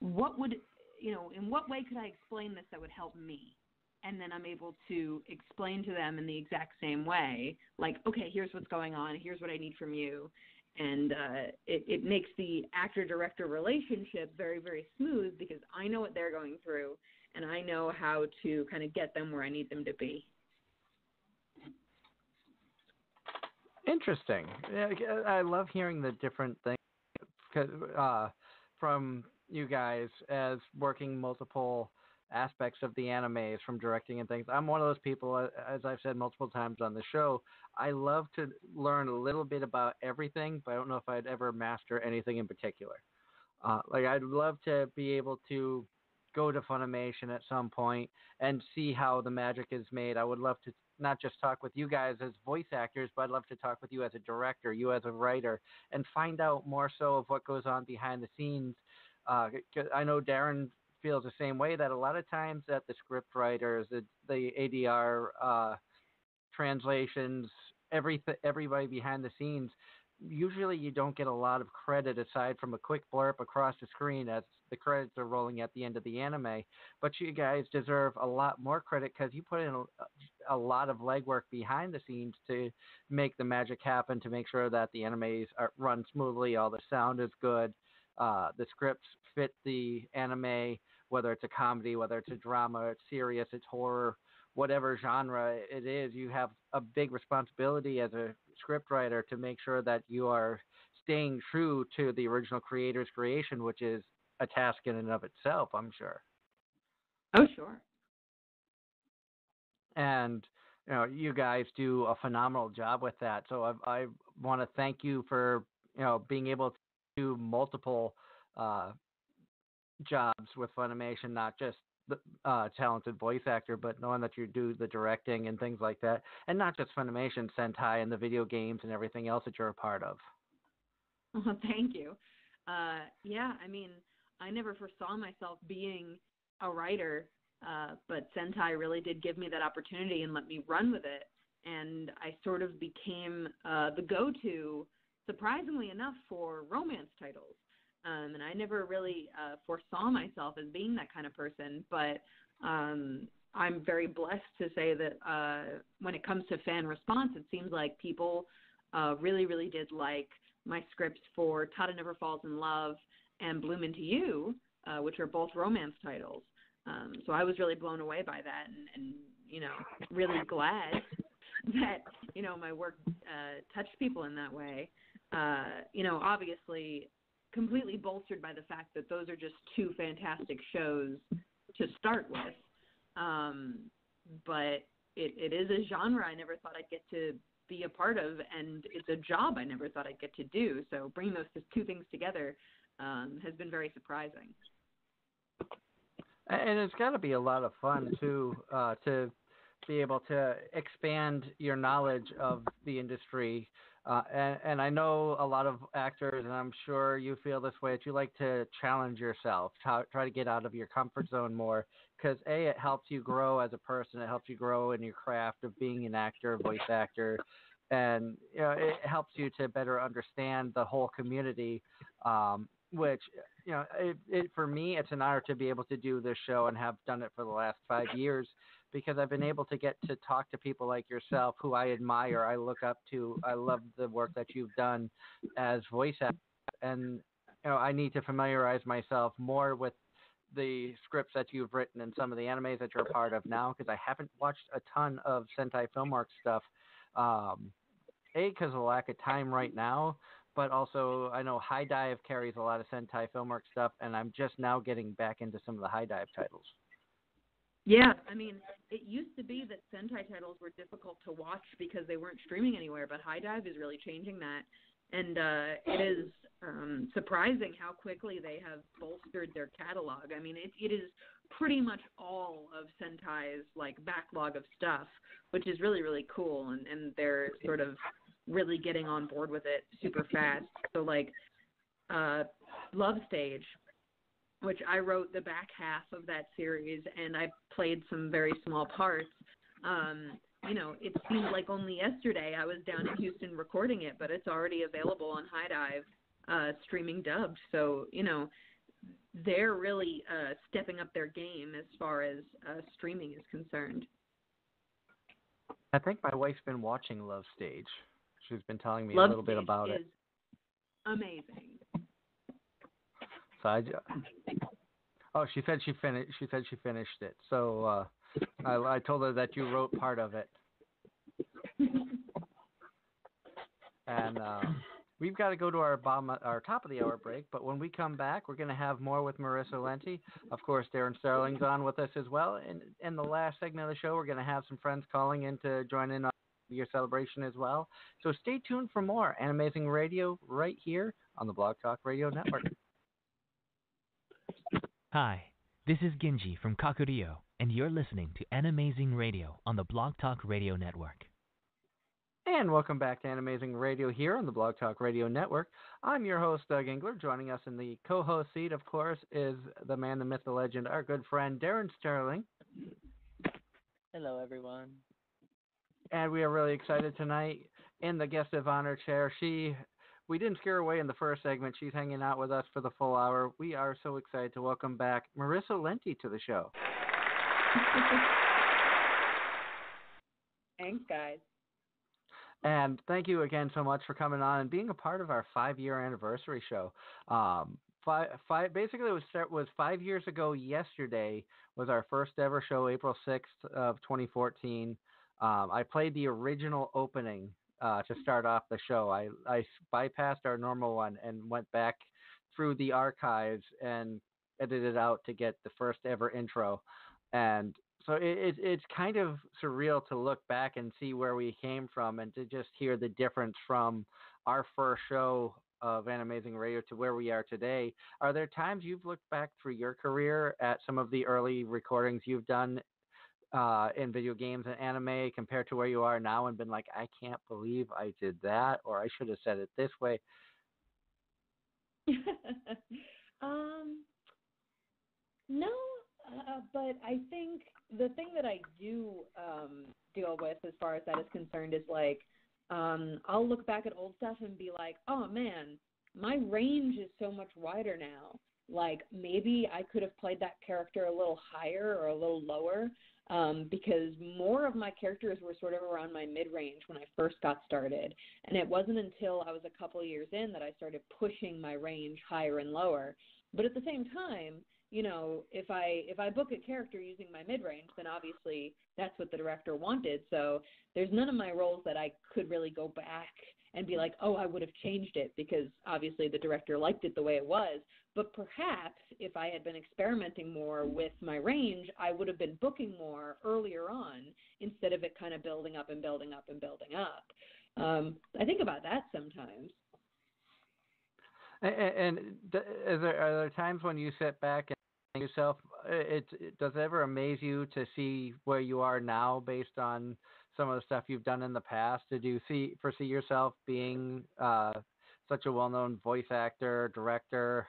in what way could I explain this that would help me? And then I'm able to explain to them in the exact same way, like, okay, here's what's going on, here's what I need from you. And it makes the actor-director relationship very, very smooth because I know what they're going through and I know how to kind of get them where I need them to be. Interesting. Yeah, I love hearing the different things from you guys as working multiple aspects of the animes, from directing and things. I'm one of those people, as I've said multiple times on the show, I love to learn a little bit about everything, but I don't know if I'd ever master anything in particular. I'd love to be able to go to Funimation at some point and see how the magic is made. I would love to not just talk with you guys as voice actors, but I'd love to talk with you as a director, you as a writer, and find out more so of what goes on behind the scenes. 'Cause I know Darren feels the same way, that a lot of times that the script writers, the ADR translations, everybody behind the scenes, usually you don't get a lot of credit aside from a quick blurb across the screen as the credits are rolling at the end of the anime. But you guys deserve a lot more credit because you put in a lot of legwork behind the scenes to make the magic happen, to make sure that the animes run smoothly, all the sound is good, the scripts fit the anime, whether it's a comedy, whether it's a drama, it's serious, it's horror, whatever genre it is. You have a big responsibility as a scriptwriter to make sure that you are staying true to the original creator's creation, which is a task in and of itself, I'm sure. Oh, sure. And you guys do a phenomenal job with that. So I want to thank you for being able to do multiple jobs with Funimation, not just the talented voice actor, but knowing that you do the directing and things like that, and not just Funimation, Sentai and the video games and everything else that you're a part of. Well, thank you. Yeah, I mean, I never foresaw myself being a writer, but Sentai really did give me that opportunity and let me run with it, and I sort of became the go-to, surprisingly enough, for romance titles. And I never really foresaw myself as being that kind of person, but I'm very blessed to say that when it comes to fan response, it seems like people really, really did like my scripts for Tada Never Falls in Love and Bloom Into You, which are both romance titles. So I was really blown away by that and really glad that, my work touched people in that way. Obviously completely bolstered by the fact that those are just two fantastic shows to start with. But it is a genre I never thought I'd get to be a part of, and it's a job I never thought I'd get to do. So bringing those two things together has been very surprising. And it's got to be a lot of fun, too, to be able to expand your knowledge of the industry. And I know a lot of actors, and I'm sure you feel this way, that you like to challenge yourself, try to get out of your comfort zone more, because, A, it helps you grow as a person. It helps you grow in your craft of being an actor, voice actor, and it helps you to better understand the whole community, which, for me, it's an honor to be able to do this show and have done it for the last 5 years, because I've been able to get to talk to people like yourself who I admire, I look up to. I love the work that you've done as voice actor, and I need to familiarize myself more with the scripts that you've written and some of the animes that you're a part of now, because I haven't watched a ton of Sentai Film Arc stuff, because of lack of time right now, but also I know High Dive carries a lot of Sentai Film Arc stuff, and I'm just now getting back into some of the High Dive titles. Yeah, I mean, it used to be that Sentai titles were difficult to watch because they weren't streaming anywhere, but High Dive is really changing that. And it is surprising how quickly they have bolstered their catalog. I mean, it is pretty much all of Sentai's, backlog of stuff, which is really, really cool. And they're sort of really getting on board with it super fast. So, Love Stage, which I wrote the back half of that series, and I played some very small parts. It seemed like only yesterday I was down in Houston recording it, but it's already available on High Dive, streaming dubbed. So, they're really stepping up their game as far as streaming is concerned. I think my wife's been watching Love Stage. She's been telling me a little bit about it. Amazing. So she said she finished. She said she finished it. So I told her that you wrote part of it. And we've got to go to our top of the hour break. But when we come back, we're going to have more with Marissa Lenti. Of course, Darren Sterling's on with us as well. And in the last segment of the show, we're going to have some friends calling in to join in on your celebration as well. So stay tuned for more Anime-zing Radio right here on the Blog Talk Radio Network. Hi, This is Ginji from Kakurio, and you're listening to Anime-zing Radio on the Blog Talk Radio Network. And welcome back to Anime-zing Radio here on the Blog Talk Radio Network. I'm your host, Doug Engler. Joining us in the co-host seat, of course, is the man, the myth, the legend, our good friend, Darren Sterling. Hello, everyone. And we are really excited tonight in the guest of honor chair. We didn't scare her away in the first segment. She's hanging out with us for the full hour. We are so excited to welcome back Marissa Lenti to the show. Thanks, guys. And thank you again so much for coming on and being a part of our 5-year anniversary show. Basically, it was 5 years ago yesterday was our first ever show, April 6th of 2014. I played the original opening to start off the show. I bypassed our normal one and went back through the archives and edited out to get the first ever intro. And so it's kind of surreal to look back and see where we came from and to just hear the difference from our first show of Anime-zing Radio to where we are today. Are there times you've looked back through your career at some of the early recordings you've done in video games and anime compared to where you are now and been like, I can't believe I did that, or I should have said it this way? No, but I think the thing that I do deal with as far as that is concerned is like, I'll look back at old stuff and be like, oh man, my range is so much wider now. Like maybe I could have played that character a little higher or a little lower. Because more of my characters were sort of around my mid-range when I first got started. And it wasn't until I was a couple of years in that I started pushing my range higher and lower. But at the same time, you know, if I book a character using my mid-range, then obviously that's what the director wanted. So there's none of my roles that I could really go back and be like, oh, I would have changed it because obviously the director liked it the way it was. But perhaps if I had been experimenting more with my range, I would have been booking more earlier on instead of it kind of building up and building up and building up. I think about that sometimes. And are there times when you sit back and yourself, does it ever amaze you to see where you are now based on some of the stuff you've done in the past? Did you foresee yourself being such a well-known voice actor, director,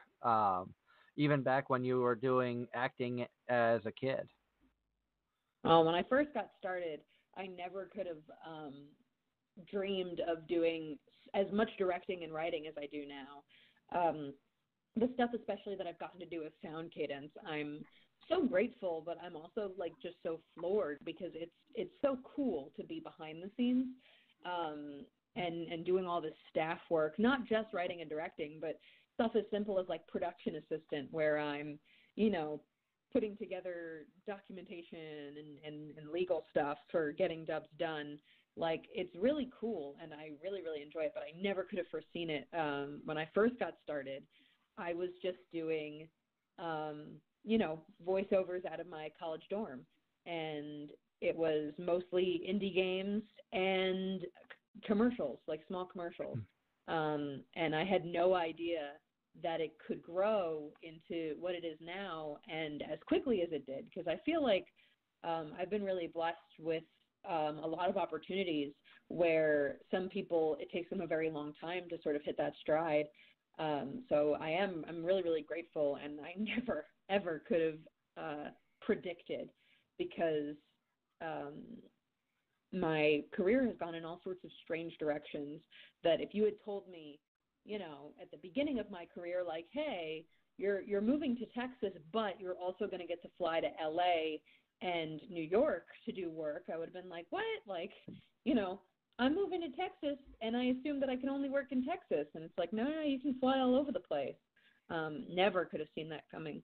even back when you were doing acting as a kid? Well, when I first got started, I never could have dreamed of doing as much directing and writing as I do now. The stuff especially that I've gotten to do with sound cadence, I'm so grateful, but I'm also like just so floored because it's so cool to be behind the scenes and doing all this staff work, not just writing and directing, but stuff as simple as like production assistant where I'm, you know, putting together documentation and legal stuff for getting dubs done. Like, it's really cool, and I really, really enjoy it, but I never could have foreseen it. When I first got started, I was just doing, you know, voiceovers out of my college dorm, and it was mostly indie games and commercials, like small commercials. And I had no idea that it could grow into what it is now and as quickly as it did, because I feel like I've been really blessed with a lot of opportunities where some people, it takes them a very long time to sort of hit that stride. So I'm really, really grateful, and I never, ever could have predicted, because my career has gone in all sorts of strange directions that if you had told me, you know, at the beginning of my career, like, hey, you're moving to Texas, but you're also going to get to fly to LA and New York to do work, I would have been like, what? Like, you know, I'm moving to Texas, and I assume that I can only work in Texas. And it's like, no, you can fly all over the place. Never could have seen that coming.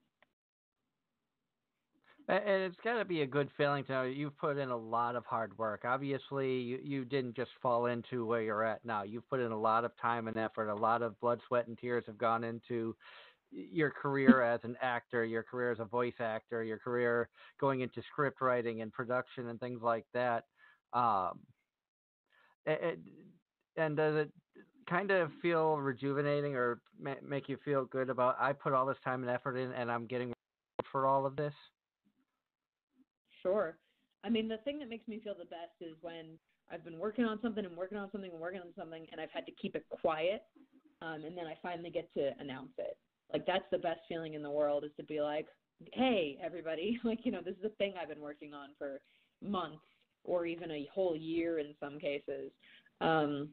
And it's got to be a good feeling to know you've put in a lot of hard work. Obviously, you didn't just fall into where you're at now. You've put in a lot of time and effort. A lot of blood, sweat, and tears have gone into your career as an actor, your career as a voice actor, your career going into script writing and production and things like that. And does it kind of feel rejuvenating or make you feel good about, I put all this time and effort in and I'm getting for all of this? Sure. I mean, the thing that makes me feel the best is when I've been working on something and working on something and working on something, and I've had to keep it quiet, and then I finally get to announce it. Like, that's the best feeling in the world, is to be like, hey, everybody, like, this is a thing I've been working on for months or even a whole year in some cases. And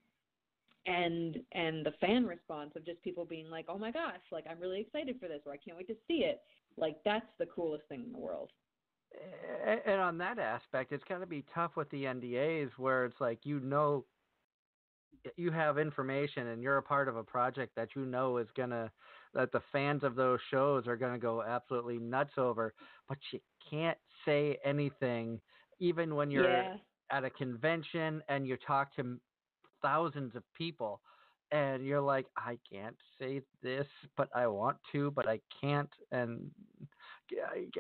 the fan response of just people being like, oh my gosh, like, I'm really excited for this, or I can't wait to see it. Like, that's the coolest thing in the world. And on that aspect, it's going to be tough with the NDAs where it's like, you have information and you're a part of a project that is going to, that the fans of those shows are going to go absolutely nuts over, but you can't say anything even when you're at a convention and you talk to thousands of people and you're like, I can't say this, but I want to, but I can't. And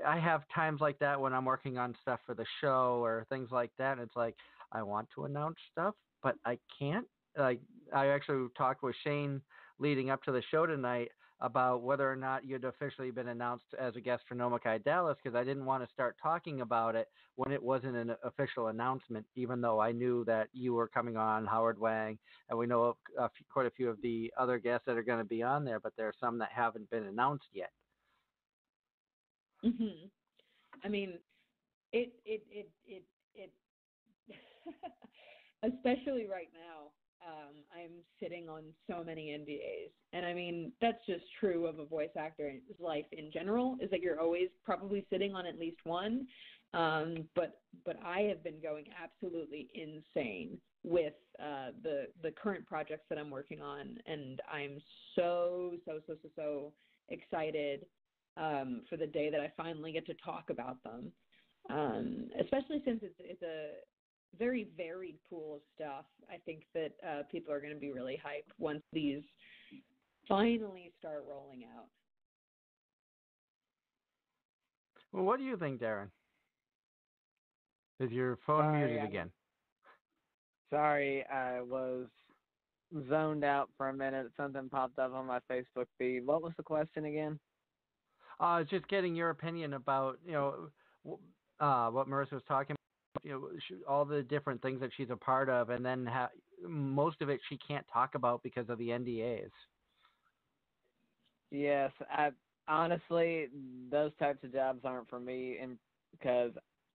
I have times like that when I'm working on stuff for the show or things like that. And it's like, I want to announce stuff, but I can't. Like, I actually talked with Shane leading up to the show tonight about whether or not you'd officially been announced as a guest for Nomakai Dallas, because I didn't want to start talking about it when it wasn't an official announcement, even though I knew that you were coming on, Howard Wang, and we know quite a few of the other guests that are going to be on there, but there are some that haven't been announced yet. Mm-hmm. I mean, it especially right now. I'm sitting on so many NDAs. And I mean, that's just true of a voice actor's life in general, is that you're always probably sitting on at least one. But I have been going absolutely insane with the current projects that I'm working on. And I'm so excited for the day that I finally get to talk about them. Especially since it's a very varied pool of stuff. I think that people are going to be really hyped once these finally start rolling out. Well, what do you think, Darren? Is your phone muted again? Sorry, I was zoned out for a minute. Something popped up on my Facebook feed. What was the question again? Just getting your opinion about, what Marissa was talking about. All the different things that she's a part of, and then most of it she can't talk about because of the NDAs. Yes, honestly, those types of jobs aren't for me, and because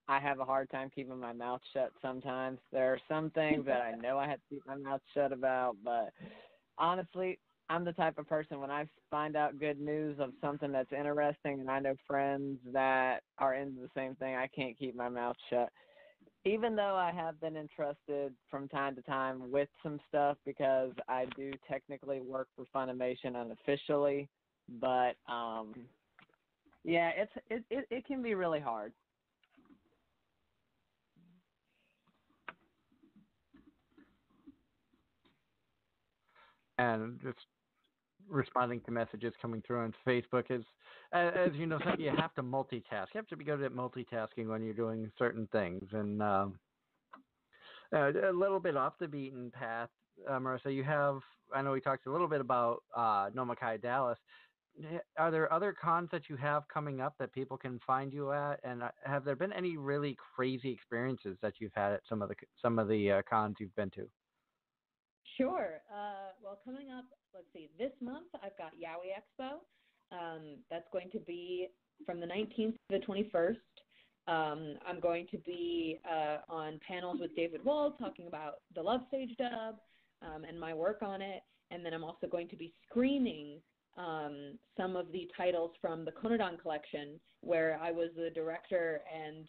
I have a hard time keeping my mouth shut sometimes. There are some things that I know I have to keep my mouth shut about, but honestly, I'm the type of person, when I find out good news of something that's interesting and I know friends that are into the same thing, I can't keep my mouth shut. Even though I have been entrusted from time to time with some stuff, because I do technically work for Funimation unofficially, but it can be really hard. And just responding to messages coming through on Facebook is, as you know, you have to multitask. You have to be good at multitasking when you're doing certain things. And a little bit off the beaten path, Marissa, you have, I know we talked a little bit about Nomakai Dallas. Are there other cons that you have coming up that people can find you at? And have there been any really crazy experiences that you've had at some of the cons you've been to? Sure. Well, coming up, let's see, this month I've got Yowie Expo. That's going to be from the 19th to the 21st. I'm going to be on panels with David Wald talking about the Love Stage dub and my work on it. And then I'm also going to be screening some of the titles from the Konodan collection, where I was the director and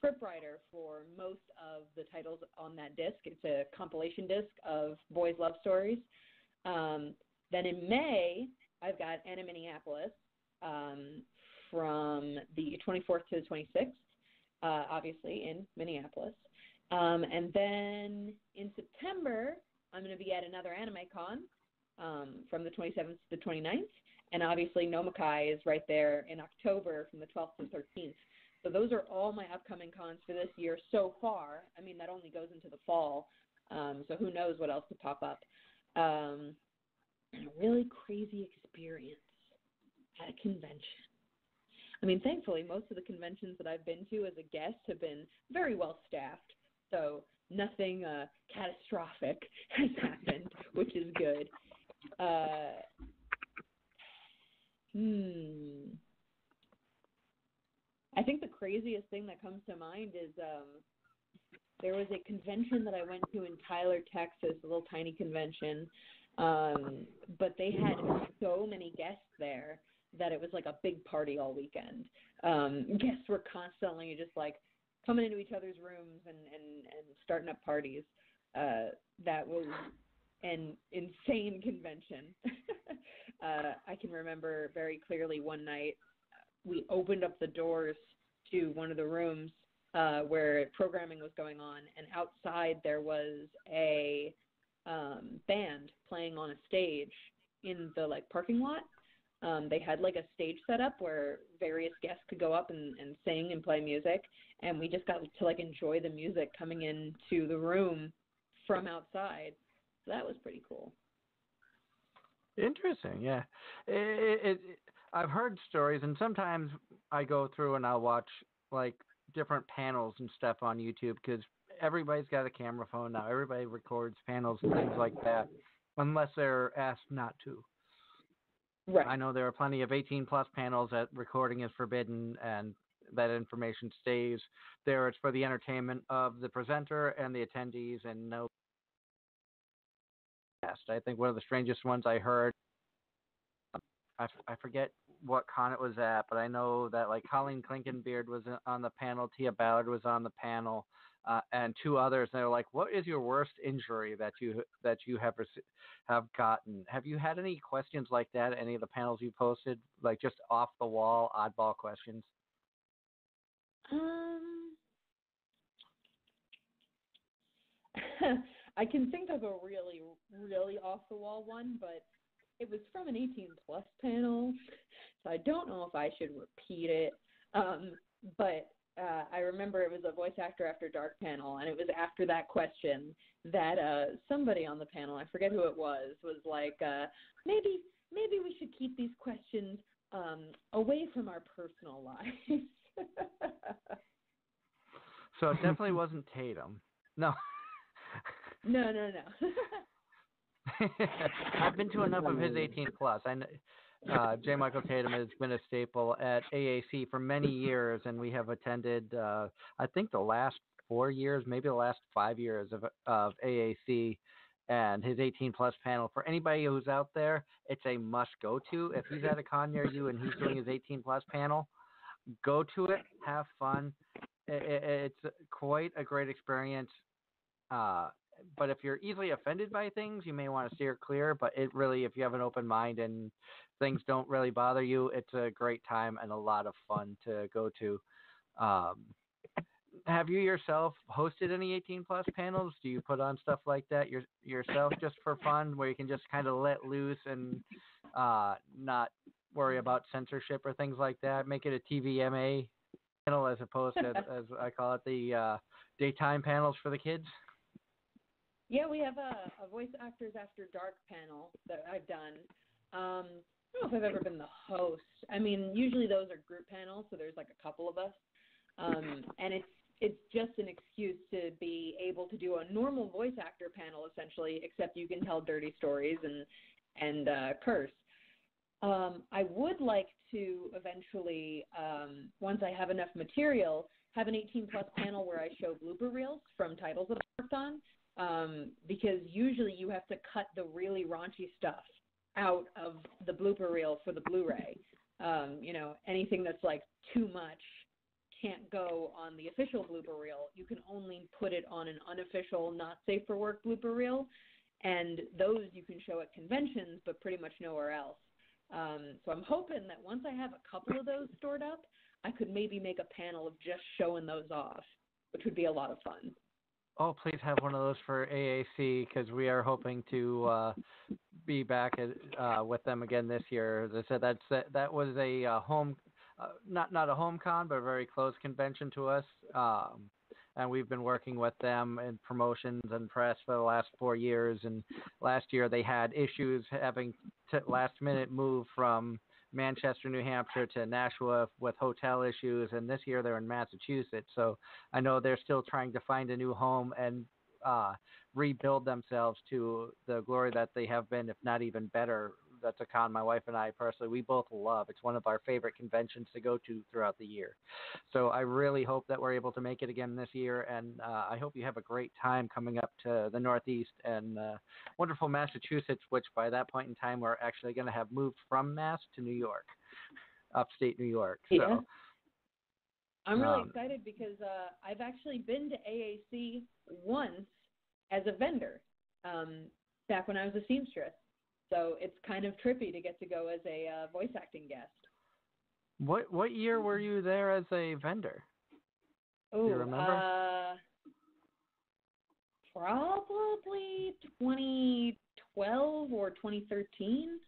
scriptwriter for most of the titles on that disc. It's a compilation disc of boys' love stories. Then in May, I've got Anime-Minneapolis from the 24th to the 26th, obviously in Minneapolis. And then in September, I'm going to be at another Anime-Con from the 27th to the 29th. And obviously Nomakai is right there in October from the 12th to the 13th. So those are all my upcoming cons for this year so far. I mean, that only goes into the fall, so who knows what else could pop up. And a really crazy experience at a convention. I mean, thankfully, most of the conventions that I've been to as a guest have been very well staffed, so nothing catastrophic has happened, which is good. I think the craziest thing that comes to mind is there was a convention that I went to in Tyler, Texas, a little tiny convention, but they had so many guests there that it was like a big party all weekend. Guests were constantly just like coming into each other's rooms and starting up parties. That was an insane convention. I can remember very clearly one night we opened up the doors to one of the rooms where programming was going on, and outside there was a band playing on a stage in the like parking lot. They had like a stage set up where various guests could go up and sing and play music, and we just got to like enjoy the music coming into the room from outside. So that was pretty cool. Interesting, yeah. I've heard stories, and sometimes I go through and I'll watch like different panels and stuff on YouTube because everybody's got a camera phone now. Everybody records panels and things like that, unless they're asked not to. Right. I know there are plenty of 18-plus panels that recording is forbidden, and that information stays there. It's for the entertainment of the presenter and the attendees, and no. I think one of the strangest ones I heard, I forget what con it was at, but I know that like Colleen Klinkenbeard was on the panel, Tia Ballard was on the panel, and two others. And they're like, "What is your worst injury that you have gotten?" Have you had any questions like that? Any of the panels you posted, like just off the wall, oddball questions? I can think of a really, really off-the-wall one, but it was from an 18-plus panel, so I don't know if I should repeat it. But I remember it was a Voice Actor After Dark panel, and it was after that question that somebody on the panel, I forget who it was like, maybe we should keep these questions away from our personal lives. So it definitely wasn't Tatum. No. No. I've been to enough of his 18-plus. I know J. Michael Tatum has been a staple at AAC for many years, and we have attended, I think, the last 4 years, maybe the last 5 years of AAC, and his 18-plus panel. For anybody who's out there, it's a must-go-to. If he's at a con near you and he's doing his 18-plus panel, go to it, have fun. It's quite a great experience. But if you're easily offended by things, you may want to steer clear. But it really, if you have an open mind and things don't really bother you, it's a great time and a lot of fun to go to. Have you yourself hosted any 18-plus panels? Do you put on stuff like that yourself just for fun, where you can just kind of let loose and not worry about censorship or things like that? Make it a TVMA panel as opposed to, as I call it, the daytime panels for the kids? Yeah, we have a Voice Actors After Dark panel that I've done. I don't know if I've ever been the host. I mean, usually those are group panels, so there's like a couple of us. And it's just an excuse to be able to do a normal voice actor panel, essentially, except you can tell dirty stories and curse. I would like to eventually, once I have enough material, have an 18-plus panel where I show blooper reels from titles that I've worked on. Because usually you have to cut the really raunchy stuff out of the blooper reel for the Blu-ray. Anything that's like too much can't go on the official blooper reel. You can only put it on an unofficial, not safe for work blooper reel, and those you can show at conventions, but pretty much nowhere else. So I'm hoping that once I have a couple of those stored up, I could maybe make a panel of just showing those off, which would be a lot of fun. Oh, please have one of those for AAC, because we are hoping to be back with them again this year. As I said, that was a home, not a home con, but a very close convention to us. and we've been working with them in promotions and press for the last 4 years. And last year they had issues having to last minute move from Manchester, New Hampshire to Nashua with hotel issues, and this year they're in Massachusetts. So I know they're still trying to find a new home and rebuild themselves to the glory that they have been, if not even better. That's a con my wife and I personally, we both love. It's one of our favorite conventions to go to throughout the year. So I really hope that we're able to make it again this year, and I hope you have a great time coming up to the Northeast and wonderful Massachusetts, which by that point in time we're actually going to have moved from Mass to New York, upstate New York. So. Yeah. I'm really excited because I've actually been to AAC once as a vendor back when I was a seamstress. So it's kind of trippy to get to go as a voice acting guest. What year were you there as a vendor? Oh, do you remember? Probably 2012 or 2013.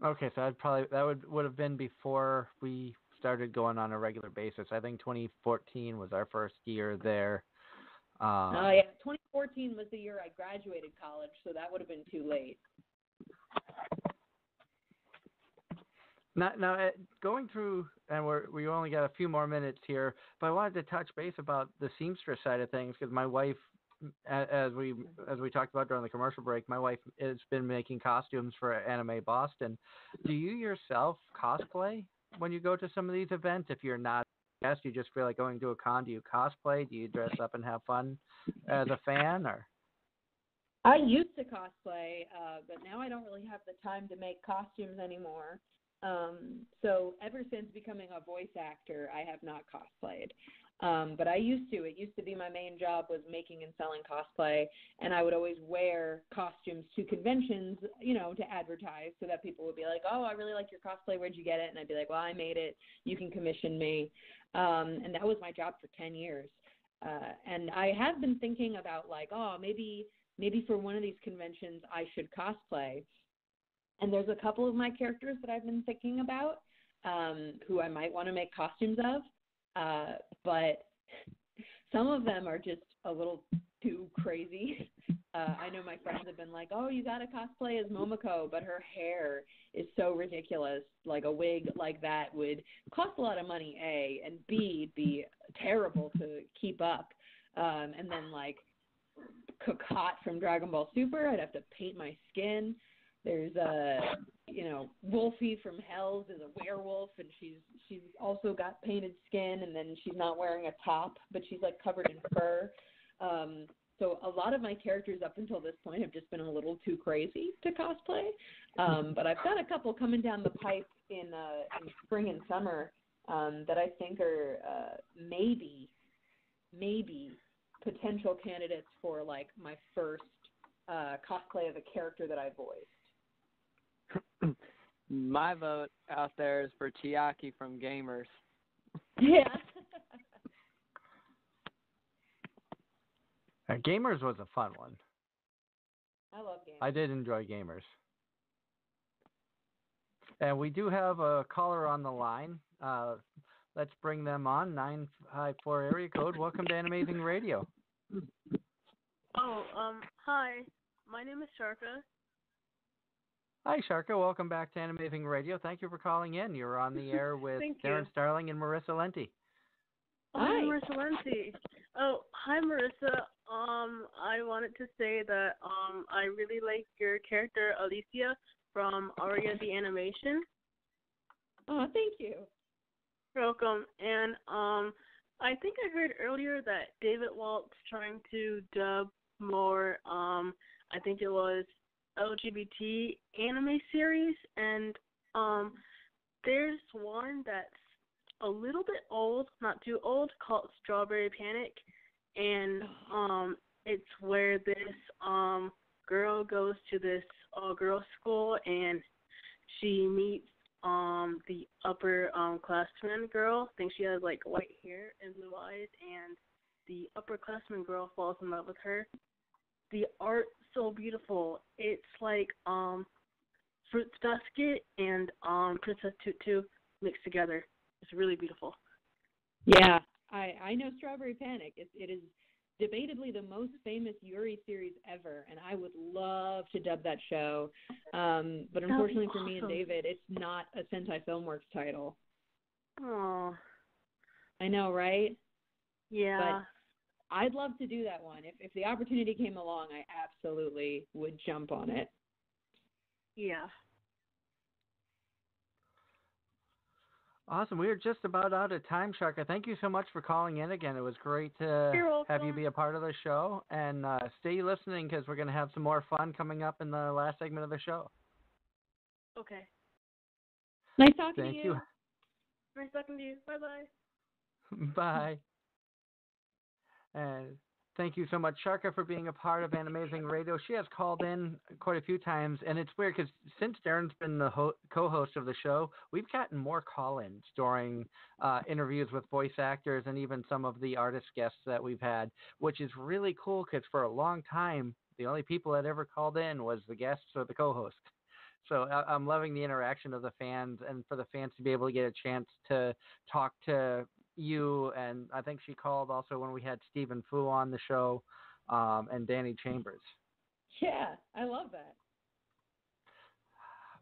Okay, so that would have been before we started going on a regular basis. I think 2014 was our first year there. Yeah, 2014 was the year I graduated college, so that would have been too late. Now, going through, and we only got a few more minutes here, but I wanted to touch base about the seamstress side of things because my wife, as we talked about during the commercial break, my wife has been making costumes for Anime Boston. Do you yourself cosplay when you go to some of these events? If you're not a guest, you just feel like going to a con, do you cosplay? Do you dress up and have fun as a fan, or? I used to cosplay, but now I don't really have the time to make costumes anymore. So ever since becoming a voice actor, I have not cosplayed. But I used to. It used to be my main job was making and selling cosplay, and I would always wear costumes to conventions, to advertise so that people would be like, oh, I really like your cosplay. Where'd you get it? And I'd be like, well, I made it. You can commission me. And that was my job for 10 years. And I have been thinking about maybe for one of these conventions I should cosplay. And there's a couple of my characters that I've been thinking about who I might want to make costumes of. But some of them are just a little too crazy. I know my friends have been like, oh, you got to cosplay as Momoko, but her hair is so ridiculous. Like a wig like that would cost a lot of money, A, and B, be terrible to keep up. And then Cocotte from Dragon Ball Super, I'd have to paint my skin. There's Wolfie from Hells is a werewolf, and she's also got painted skin, and then she's not wearing a top, but she's covered in fur. So a lot of my characters up until this point have just been a little too crazy to cosplay. But I've got a couple coming down the pipe in spring and summer that I think are maybe potential candidates for my first cosplay of a character that I voiced. My vote out there is for Chiaki from Gamers. Yeah. Gamers was a fun one. I love Gamers. I did enjoy Gamers. And we do have a caller on the line. Let's bring them on. 954 area code. Welcome to Anime-zing Radio. Hi. My name is Sharka. Hi, Sharka. Welcome back to Anime-zing Radio. Thank you for calling in. You're on the air with Darren Starling and Marissa Lenti. Hi, Marissa Lenti. Oh, hi, Marissa. I wanted to say that I really like your character Alicia from Aria the Animation. Oh, thank you. You're welcome. And I think I heard earlier that David Walt's trying to dub more. I think it was LGBT anime series, and there's one that's a little bit old, not too old, called Strawberry Panic, and it's where this girl goes to this all-girls school, and she meets the upper classman girl. I think she has white hair and blue eyes, and the upperclassman girl falls in love with her. The art so beautiful. It's like Fruits Basket and Princess Tutu mixed together. It's really beautiful. Yeah, I know Strawberry Panic. It is debatably the most famous Yuri series ever, and I would love to dub that show. But unfortunately for me and David, it's not a Sentai Filmworks title. Oh. I know, right? Yeah. But I'd love to do that one. If the opportunity came along, I absolutely would jump on it. Yeah. Awesome. We are just about out of time, Sharka. Thank you so much for calling in again. It was great to have you be a part of the show. And stay listening because we're going to have some more fun coming up in the last segment of the show. Okay. Nice talking to you. Thank you. Nice talking to you. Bye-bye. Bye. And thank you so much, Sharka, for being a part of Anime-zing Radio. She has called in quite a few times, and it's weird because since Darren's been the co-host of the show, we've gotten more call-ins during interviews with voice actors and even some of the artist guests that we've had, which is really cool because for a long time, the only people that ever called in was the guests or the co-host. So I'm loving the interaction of the fans and for the fans to be able to get a chance to talk to you. And I think she called also when we had Stephen Fu on the show and Danny Chambers. Yeah, I love that.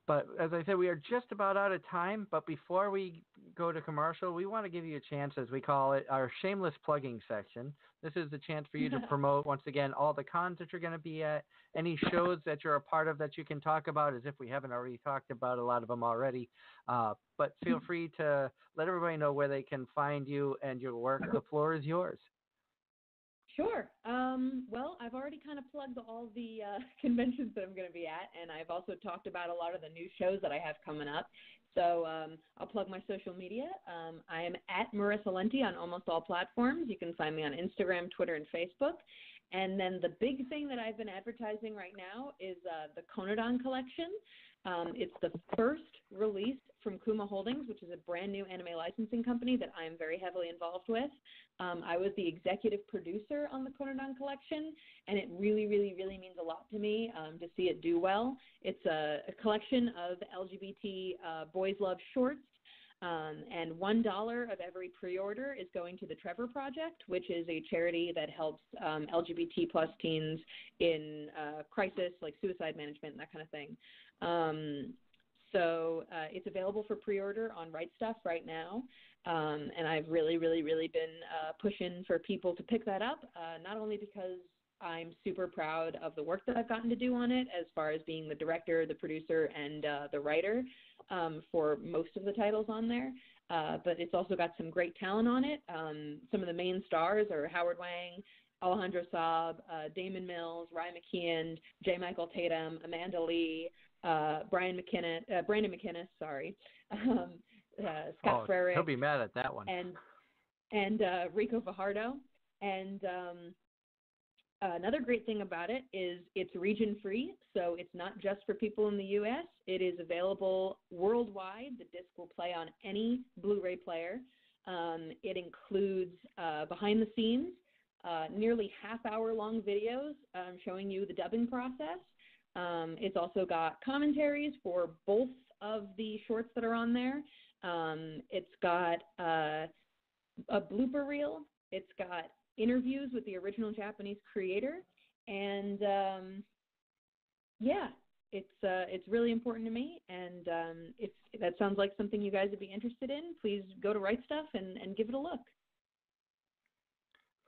But as I said, we are just about out of time. But before we go to commercial, we want to give you a chance, as we call it, our shameless plugging section. This is the chance for you to promote, once again, all the cons that you're going to be at, any shows that you're a part of that you can talk about, as if we haven't already talked about a lot of them already. But feel free to let everybody know where they can find you and your work. The floor is yours. Sure. Well, I've already kind of plugged all the conventions that I'm going to be at, and I've also talked about a lot of the new shows that I have coming up. So I'll plug my social media. I am at Marissa Lenti on almost all platforms. You can find me on Instagram, Twitter, and Facebook. And then the big thing that I've been advertising right now is the Konodon collection. It's the first release from Kuma Holdings, which is a brand new anime licensing company that I am very heavily involved with. I was the executive producer on the Konodon collection, and it really, really, really means a lot to me to see it do well. It's a collection of LGBT boys love shorts. And $1 of every pre-order is going to the Trevor Project, which is a charity that helps LGBT plus teens in crisis, like suicide management and that kind of thing. So it's available for pre-order on Right Stuff right now. And I've really, really, really been pushing for people to pick that up, not only because I'm super proud of the work that I've gotten to do on it as far as being the director, the producer, and the writer for most of the titles on there. But it's also got some great talent on it. Some of the main stars are Howard Wang, Alejandro Saab, Damon Mills, Ryan McKeon, J. Michael Tatum, Amanda Lee, Brandon McInnes, Scott Frerick. He'll be mad at that one. And Rico Fajardo. And another great thing about it is it's region-free, so it's not just for people in the U.S. It is available worldwide. The disc will play on any Blu-ray player. It includes behind the scenes, nearly half-hour-long videos showing you the dubbing process. It's also got commentaries for both of the shorts that are on there. It's got a blooper reel. It's got interviews with the original Japanese creator, and it's really important to me. And if that sounds like something you guys would be interested in, please go to Right Stuff and give it a look.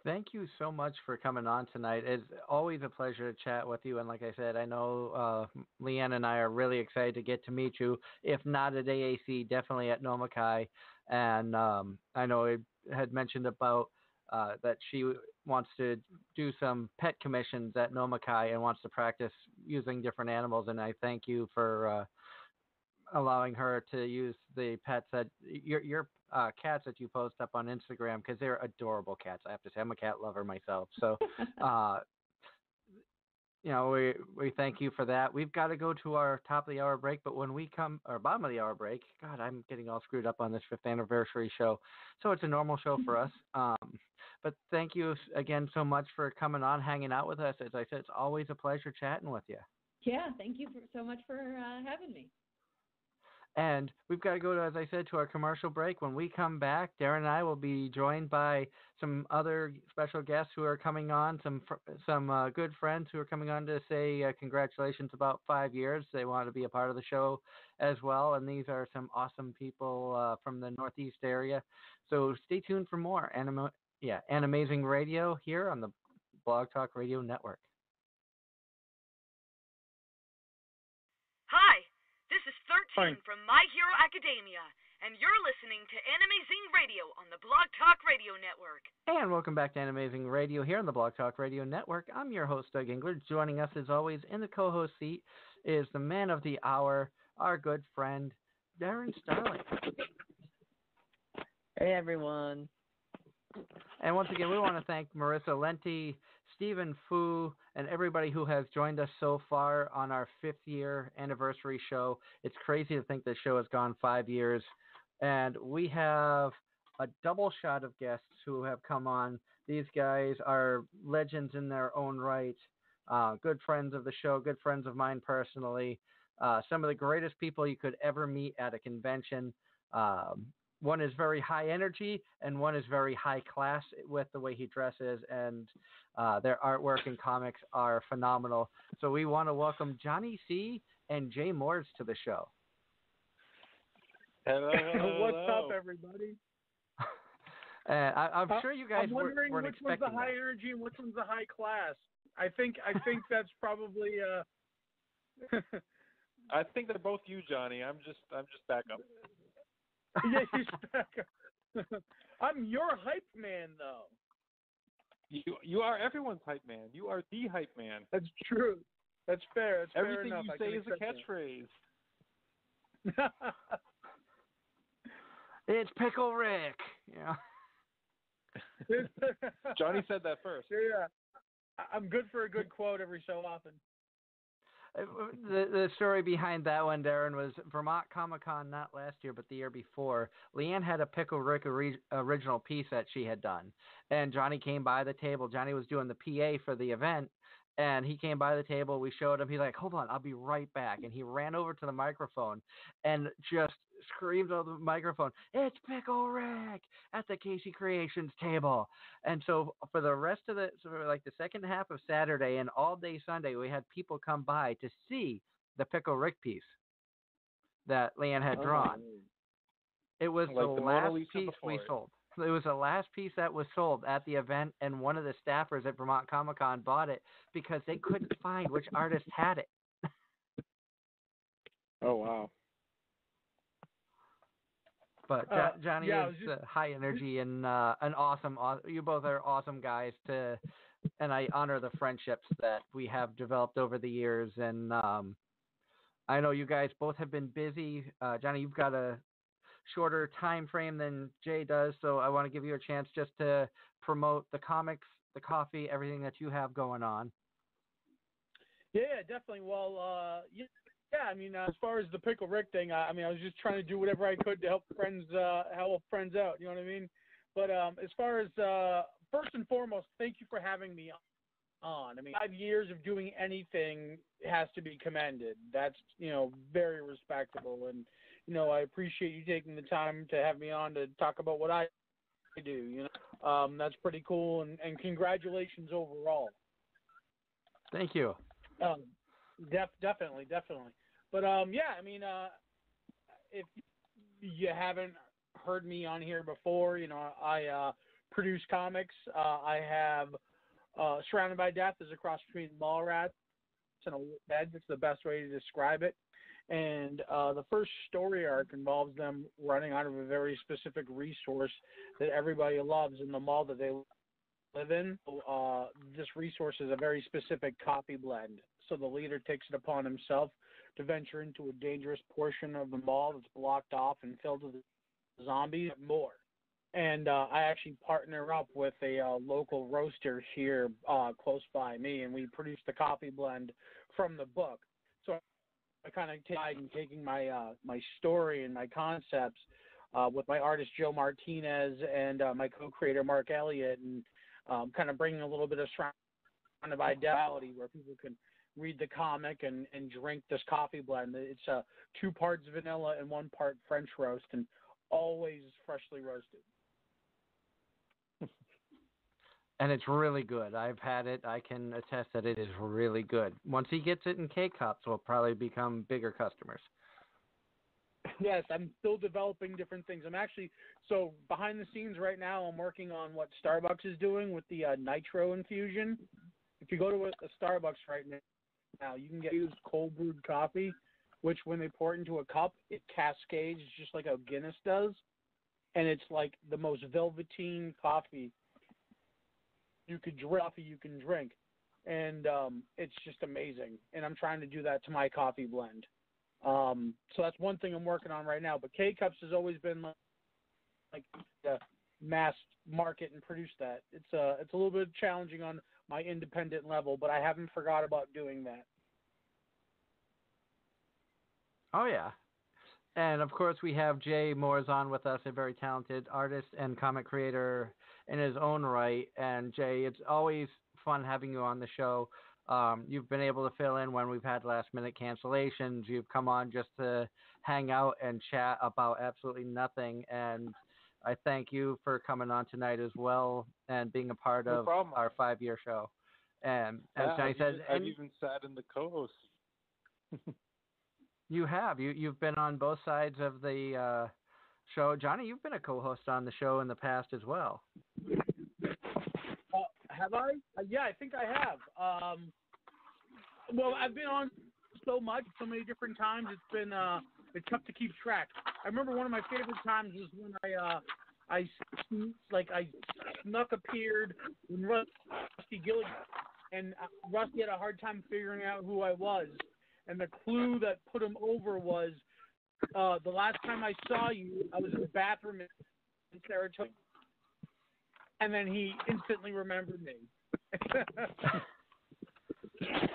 Thank you so much for coming on tonight. It's always a pleasure to chat with you. And like I said, I know Leanne and I are really excited to get to meet you. If not at AAC, definitely at Nomakai. And I know I had mentioned about that she wants to do some pet commissions at Nomakai and wants to practice using different animals. And I thank you for allowing her to use the pets that your cats that you post up on Instagram, because they're adorable cats. I have to say, I'm a cat lover myself. So, we thank you for that. We've got to go to our top of the hour break, but when we come, or bottom of the hour break, God, I'm getting all screwed up on this 5th anniversary show. So it's a normal show for us. But thank you again so much for coming on, hanging out with us. As I said, it's always a pleasure chatting with you. Yeah, thank you so much for having me. And we've got to go to, as I said, to our commercial break. When we come back, Darren and I will be joined by some other special guests who are coming on, some good friends who are coming on to say congratulations about 5 years. They want to be a part of the show as well. And these are some awesome people from the Northeast area. So stay tuned for more Anime-zing Radio here on the Blog Talk Radio Network. Hi, this is 13 from My Hero Academia, and you're listening to Anime-zing Radio on the Blog Talk Radio Network. And welcome back to Anime-zing Radio here on the Blog Talk Radio Network. I'm your host, Doug Engler. Joining us, as always, in the co-host seat is the man of the hour, our good friend, Darren Starling. Hey, everyone. And once again, we want to thank Marissa Lenti, Stephen Fu, and everybody who has joined us so far on our 5th-year anniversary show. It's crazy to think this show has gone 5 years. And we have a double shot of guests who have come on. These guys are legends in their own right, good friends of the show, good friends of mine personally, some of the greatest people you could ever meet at a convention. One is very high energy, and one is very high class with the way he dresses, and their artwork and comics are phenomenal. So we want to welcome Johnny C. and Jay Moores to the show. Hello. What's up, everybody? I'm sure you guys weren't expecting which one's the high that. energy and which one's the high class. I think that's probably. I think they're both you, Johnny. I'm just backup. Yeah, he's back up. I'm your hype man, though. You are everyone's hype man. You are the hype man. That's true. That's fair. That's Everything fair enough. you say is a catchphrase. It's Pickle Rick. Yeah. Johnny said that first. Yeah. I'm good for a good quote every so often. The story behind that one, Darren, was Vermont Comic-Con, not last year, but the year before. Leanne had a Pickle Rick original piece that she had done, and Johnny came by the table. Johnny was doing the PA for the event, and he came by the table. We showed him. He's like, hold on, I'll be right back. And he ran over to the microphone and just screamed over the microphone, it's Pickle Rick at the Casey Creations table. And so for the rest of the second half of Saturday and all day Sunday, we had people come by to see the Pickle Rick piece that Leanne had drawn. It was like the last piece we sold. It was the last piece that was sold at the event, and one of the staffers at Vermont Comic-Con bought it because they couldn't find which artist had it. Oh, wow. But Johnny is high energy and an awesome. You both are awesome guys and I honor the friendships that we have developed over the years. And I know you guys both have been busy. Johnny, you've got a shorter time frame than Jay does, so I want to give you a chance just to promote the comics, the coffee, everything that you have going on. Yeah, definitely. Well, I mean, as far as the Pickle Rick thing, I was just trying to do whatever I could to help friends out. You know what I mean? But as far as first and foremost, thank you for having me on. I mean, 5 years of doing anything has to be commended. That's very respectable, and I appreciate you taking the time to have me on to talk about what I do. That's pretty cool, and congratulations overall. Thank you. Definitely. But if you haven't heard me on here before, I produce comics. I have Surrounded by Death is a cross between Mallrats and a bed. That's the best way to describe it. And the first story arc involves them running out of a very specific resource that everybody loves in the mall that they live in. This resource is a very specific coffee blend. So the leader takes it upon himself to venture into a dangerous portion of the mall that's blocked off and filled with zombies and more. And I actually partner up with a local roaster here close by me, and we produce the coffee blend from the book. So I kind of taking my my story and my concepts with my artist Joe Martinez and my co-creator Mark Elliott, and kind of bringing a little bit of surrounded by reality where people can read the comic and drink this coffee blend. It's 2 parts vanilla and 1 part French roast, and always freshly roasted. And it's really good. I've had it. I can attest that it is really good. Once he gets it in K-Cups, we'll probably become bigger customers. Yes, I'm still developing different things. So behind the scenes right now, I'm working on what Starbucks is doing with the nitro infusion. If you go to a Starbucks right now, you can get used cold brewed coffee, which when they pour it into a cup, it cascades just like how Guinness does. And it's like the most velveteen coffee you can drink. And it's just amazing. And I'm trying to do that to my coffee blend. So that's one thing I'm working on right now. But K-Cups has always been like the mass market and produce that. It's a little bit challenging on my independent level, but I haven't forgot about doing that. Oh, yeah. And, of course, we have Jay Moores on with us, a very talented artist and comic creator in his own right. And, Jay, it's always fun having you on the show. You've been able to fill in when we've had last-minute cancellations. You've come on just to hang out and chat about absolutely nothing. And I thank you for coming on tonight as well and being a part of our 5-year show. And as Johnny said, I've even sat in the co-host. You have. You've been on both sides of the show. Johnny, you've been a co-host on the show in the past as well. Have I? Yeah, I think I have. Well, I've been on so many different times. It's been it's tough to keep track. I remember one of my favorite times was when I snuck appeared when Rusty Gilligan, and Rusty had a hard time figuring out who I was. And the clue that put him over was the last time I saw you, I was in the bathroom in Saratoga. And then he instantly remembered me.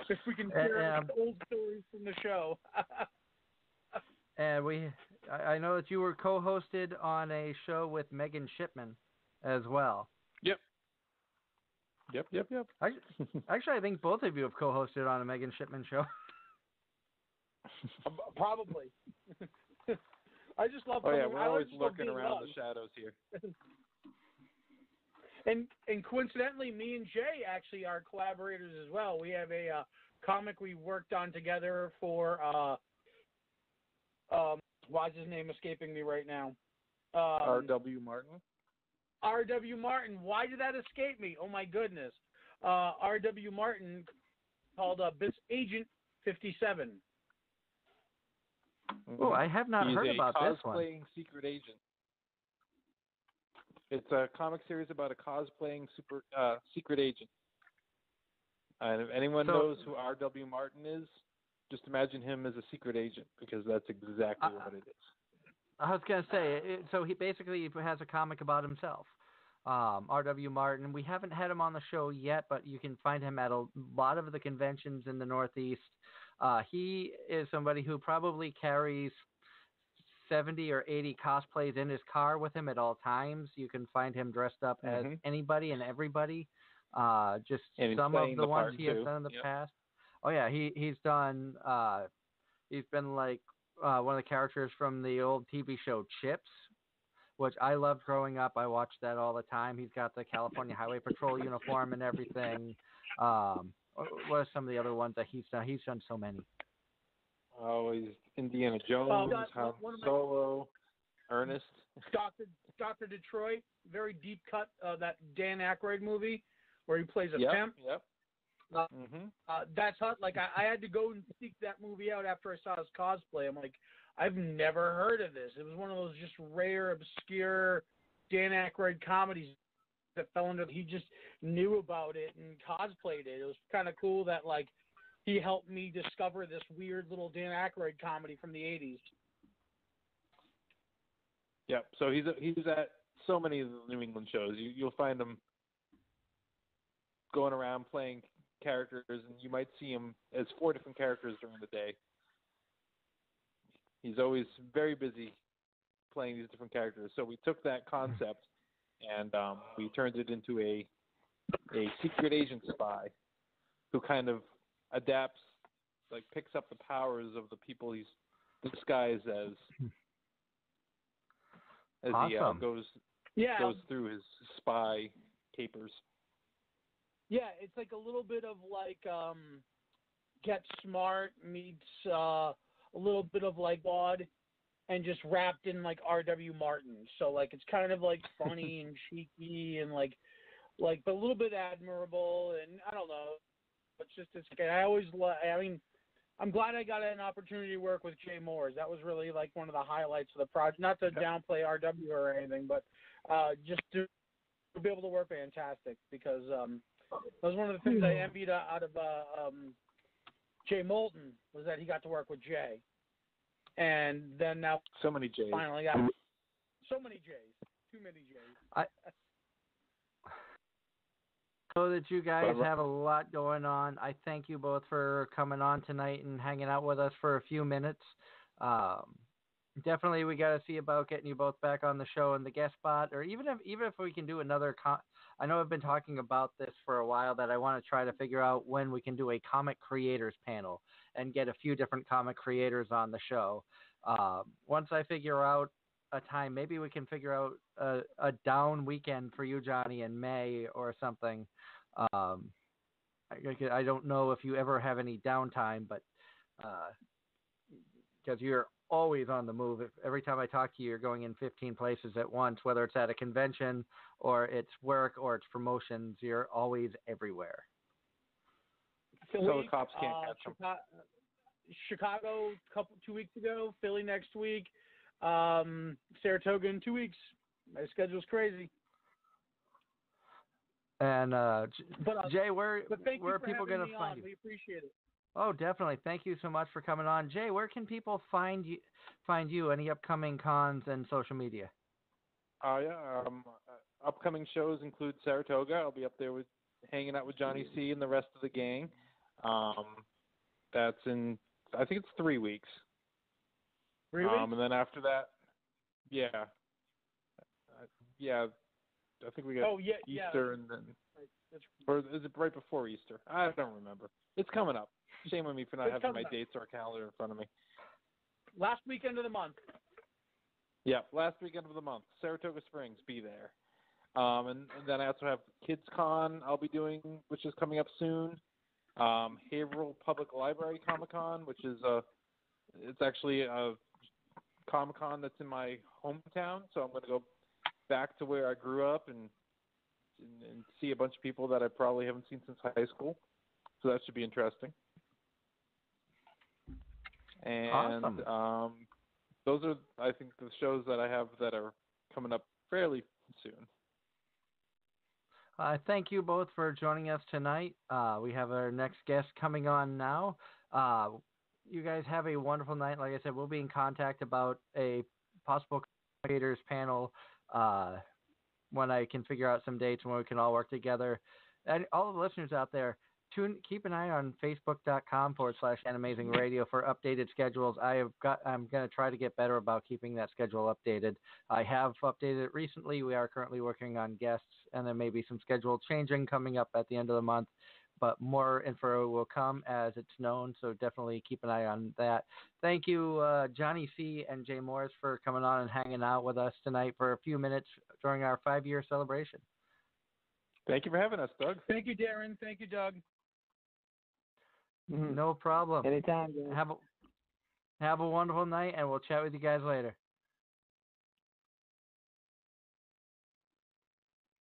If we can share old stories from the show. And I know that you were co-hosted on a show with Megan Shipman as well. Yep. Actually, I think both of you have co-hosted on a Megan Shipman show. Probably. I just love. Oh yeah, we're always lurking around the shadows here. And coincidentally, me and Jay actually are collaborators as well. We have a comic we worked on together for. Why is his name escaping me right now? R.W. Martin. R.W. Martin. Why did that escape me? Oh my goodness. R.W. Martin called Agent 57. Oh, I have not heard about this one. He's a cosplaying secret agent. It's a comic series about a cosplaying secret agent. And if anyone knows who R.W. Martin is, just imagine him as a secret agent, because that's exactly what it is. I was going to say, so he basically has a comic about himself. R.W. Martin. We haven't had him on the show yet, but you can find him at a lot of the conventions in the Northeast. He is somebody who probably carries 70 or 80 cosplays in his car with him at all times. You can find him dressed up as anybody and everybody. Just some of the ones he has done in the past. Oh yeah, he's done. He's been like one of the characters from the old TV show Chips, which I loved growing up. I watched that all the time. He's got the California Highway Patrol uniform and everything. What are some of the other ones that he's done? He's done so many. Oh, he's Indiana Jones, Han Solo, Ernest. Dr. Detroit, very deep cut, that Dan Aykroyd movie where he plays a pimp. Yep. That's hot. Like I had to go and seek that movie out after I saw his cosplay. I'm like, I've never heard of this. It was one of those just rare, obscure Dan Aykroyd comedies that fell under. He just knew about it and cosplayed it. It was kind of cool that like he helped me discover this weird little Dan Aykroyd comedy from the 80s. Yep. So he's at so many of the New England shows. You'll find him going around playing characters, and you might see him as 4 different characters during the day. He's always very busy playing these different characters. So we took that concept and we turned it into a secret agent spy who kind of adapts, like picks up the powers of the people he's disguised as Awesome. he goes through his spy capers. Yeah, it's like a little bit of like Get Smart meets a little bit of like Wad, and just wrapped in like R.W. Martin. So like it's kind of like funny and cheeky and like but a little bit admirable, and I don't know. It's I'm glad I got an opportunity to work with Jay Moores. That was really like one of the highlights of the project. Not to downplay RW or anything, but just to be able to work fantastic, because that was one of the things I envied out of Jay Moulton, was that he got to work with Jay. And then now so many Jays. Finally got so many Jays. Too many Jays. I know that you guys have a lot going on. I thank you both for coming on tonight and hanging out with us for a few minutes. Definitely, we got to see about getting you both back on the show in the guest spot, or even if we can do another. I know I've been talking about this for a while, that I want to try to figure out when we can do a comic creators panel and get a few different comic creators on the show. Once I figure out a time, maybe we can figure out a down weekend for you, Johnny, in May or something. I don't know if you ever have any downtime, but because you're always on the move. Every time I talk to you, you're going in 15 places at once, whether it's at a convention or it's work or it's promotions. You're always everywhere. So the cops can't catch them. Chicago 2 weeks ago, Philly next week, Saratoga in 2 weeks. My schedule's crazy. And Jay, where are people going to find you? We appreciate it. Oh, definitely. Thank you so much for coming on. Jay, where can people find you? Any upcoming cons and social media? Upcoming shows include Saratoga. I'll be up there hanging out with Johnny C and the rest of the gang. That's in, I think it's 3 weeks. 3 weeks? And then after that, I think we got Easter and then, or is it right before Easter? I don't remember. It's coming up. Shame on me for not having my dates or calendar in front of me. Last weekend of the month. Yeah, last weekend of the month. Saratoga Springs, be there. And then I also have Kids Con I'll be doing, which is coming up soon. Haverhill Public Library Comic Con, which is it's actually a Comic Con that's in my hometown, so I'm going to go back to where I grew up and see a bunch of people that I probably haven't seen since high school. So that should be interesting. And awesome. Those are, I think, the shows that I have that are coming up fairly soon. Thank you both for joining us tonight. We have our next guest coming on now. You guys have a wonderful night. Like I said, we'll be in contact about a possible creators panel when I can figure out some dates when we can all work together. And all the listeners out there, keep an eye on facebook.com/Anime-zing Radio for updated schedules. I'm going to try to get better about keeping that schedule updated. I have updated it recently. We are currently working on guests, and there may be some schedule changing coming up at the end of the month, but more info will come as it's known, so definitely keep an eye on that. Thank you, Johnny C. and Jay Morris, for coming on and hanging out with us tonight for a few minutes during our 5-year celebration. Thank you for having us, Doug. Thank you, Darren. Thank you, Doug. No problem. Anytime. Have a wonderful night, and we'll chat with you guys later.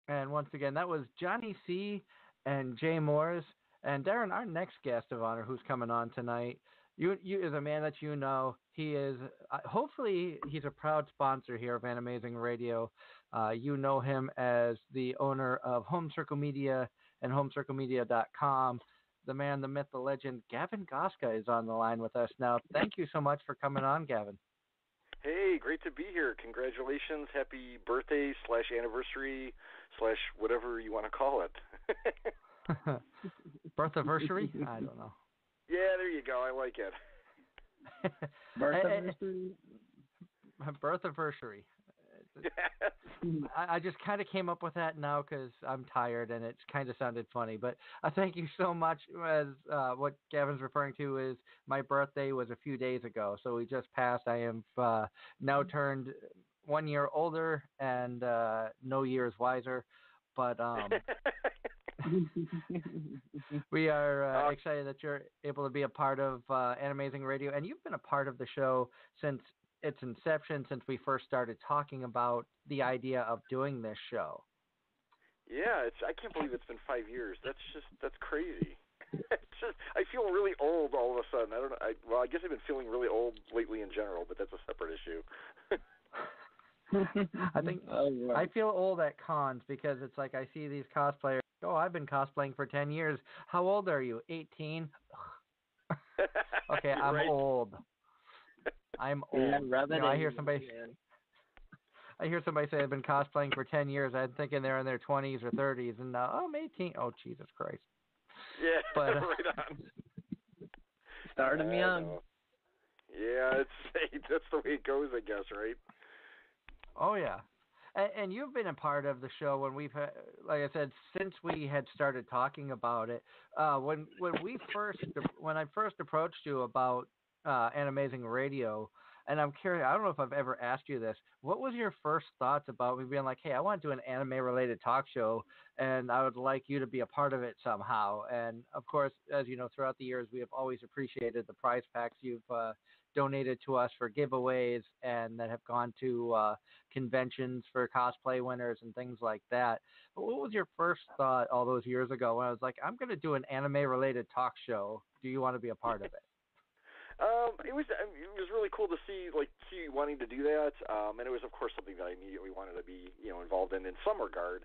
And once again, that was Johnny C. and Jay Morris. And Darren, our next guest of honor who's coming on tonight, you is a man that you know. He is, hopefully, he's a proud sponsor here of Anime-zing Radio. You know him as the owner of Home Circle Media and HomeCircleMedia.com. The man, the myth, the legend, Gavin Goszka is on the line with us now. Thank you so much for coming on, Gavin. Hey, great to be here. Congratulations. Happy birthday / anniversary / whatever you want to call it. Birthiversary? I don't know. Yeah, there you go. I like it. Birthiversary. I just kind of came up with that now because I'm tired and it kind of sounded funny. But thank you so much. As what Gavin's referring to is my birthday was a few days ago, so we just passed. I am now turned 1 year older and no years wiser. But we are excited that you're able to be a part of Anime-zing Radio, and you've been a part of the show since its inception, since we first started talking about the idea of doing this show. Yeah, I can't believe it's been 5 years. That's crazy. I feel really old all of a sudden. I don't know. I guess I've been feeling really old lately in general, but that's a separate issue. I think I feel old at cons because it's like I see these cosplayers. Oh, I've been cosplaying for 10 years. How old are you? 18? Okay, I'm old. I'm old. I hear somebody say I've been cosplaying for 10 years. I'm thinking they're in their 20s or 30s, and now I'm 18. Oh, Jesus Christ. Yeah, but, right on. Starting young. Yeah, that's the way it goes, I guess, right? Oh, yeah. And you've been a part of the show when we've had, like I said, since we had started talking about it. When I first approached you about Anime-zing Radio, and I'm curious, I don't know if I've ever asked you this. What was your first thoughts about me being like, hey, I want to do an anime-related talk show, and I would like you to be a part of it somehow? And, of course, as you know, throughout the years, we have always appreciated the prize packs you've donated to us for giveaways and that have gone to conventions for cosplay winners and things like that. But what was your first thought all those years ago when I was like, I'm going to do an anime-related talk show? Do you want to be a part of it? It was really cool to see you wanting to do that, and it was of course something that I immediately wanted to be involved in some regard.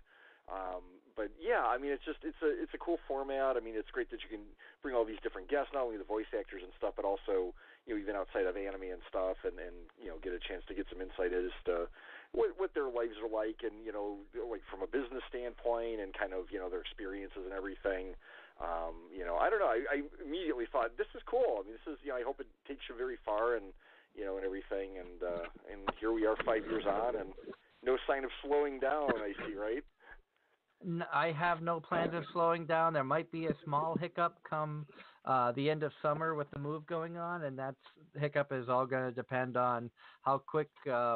But yeah, I mean it's a cool format. I mean it's great that you can bring all these different guests, not only the voice actors and stuff, but also even outside of anime and stuff, and get a chance to get some insight as to what their lives are like, and like from a business standpoint, and kind of their experiences and everything. I don't know. I immediately thought this is cool. I mean, this is I hope it takes you very far, and and everything, and here we are 5 years on, and no sign of slowing down. I see, right? I have no plans of slowing down. There might be a small hiccup come the end of summer with the move going on, and that hiccup is all going to depend on how quick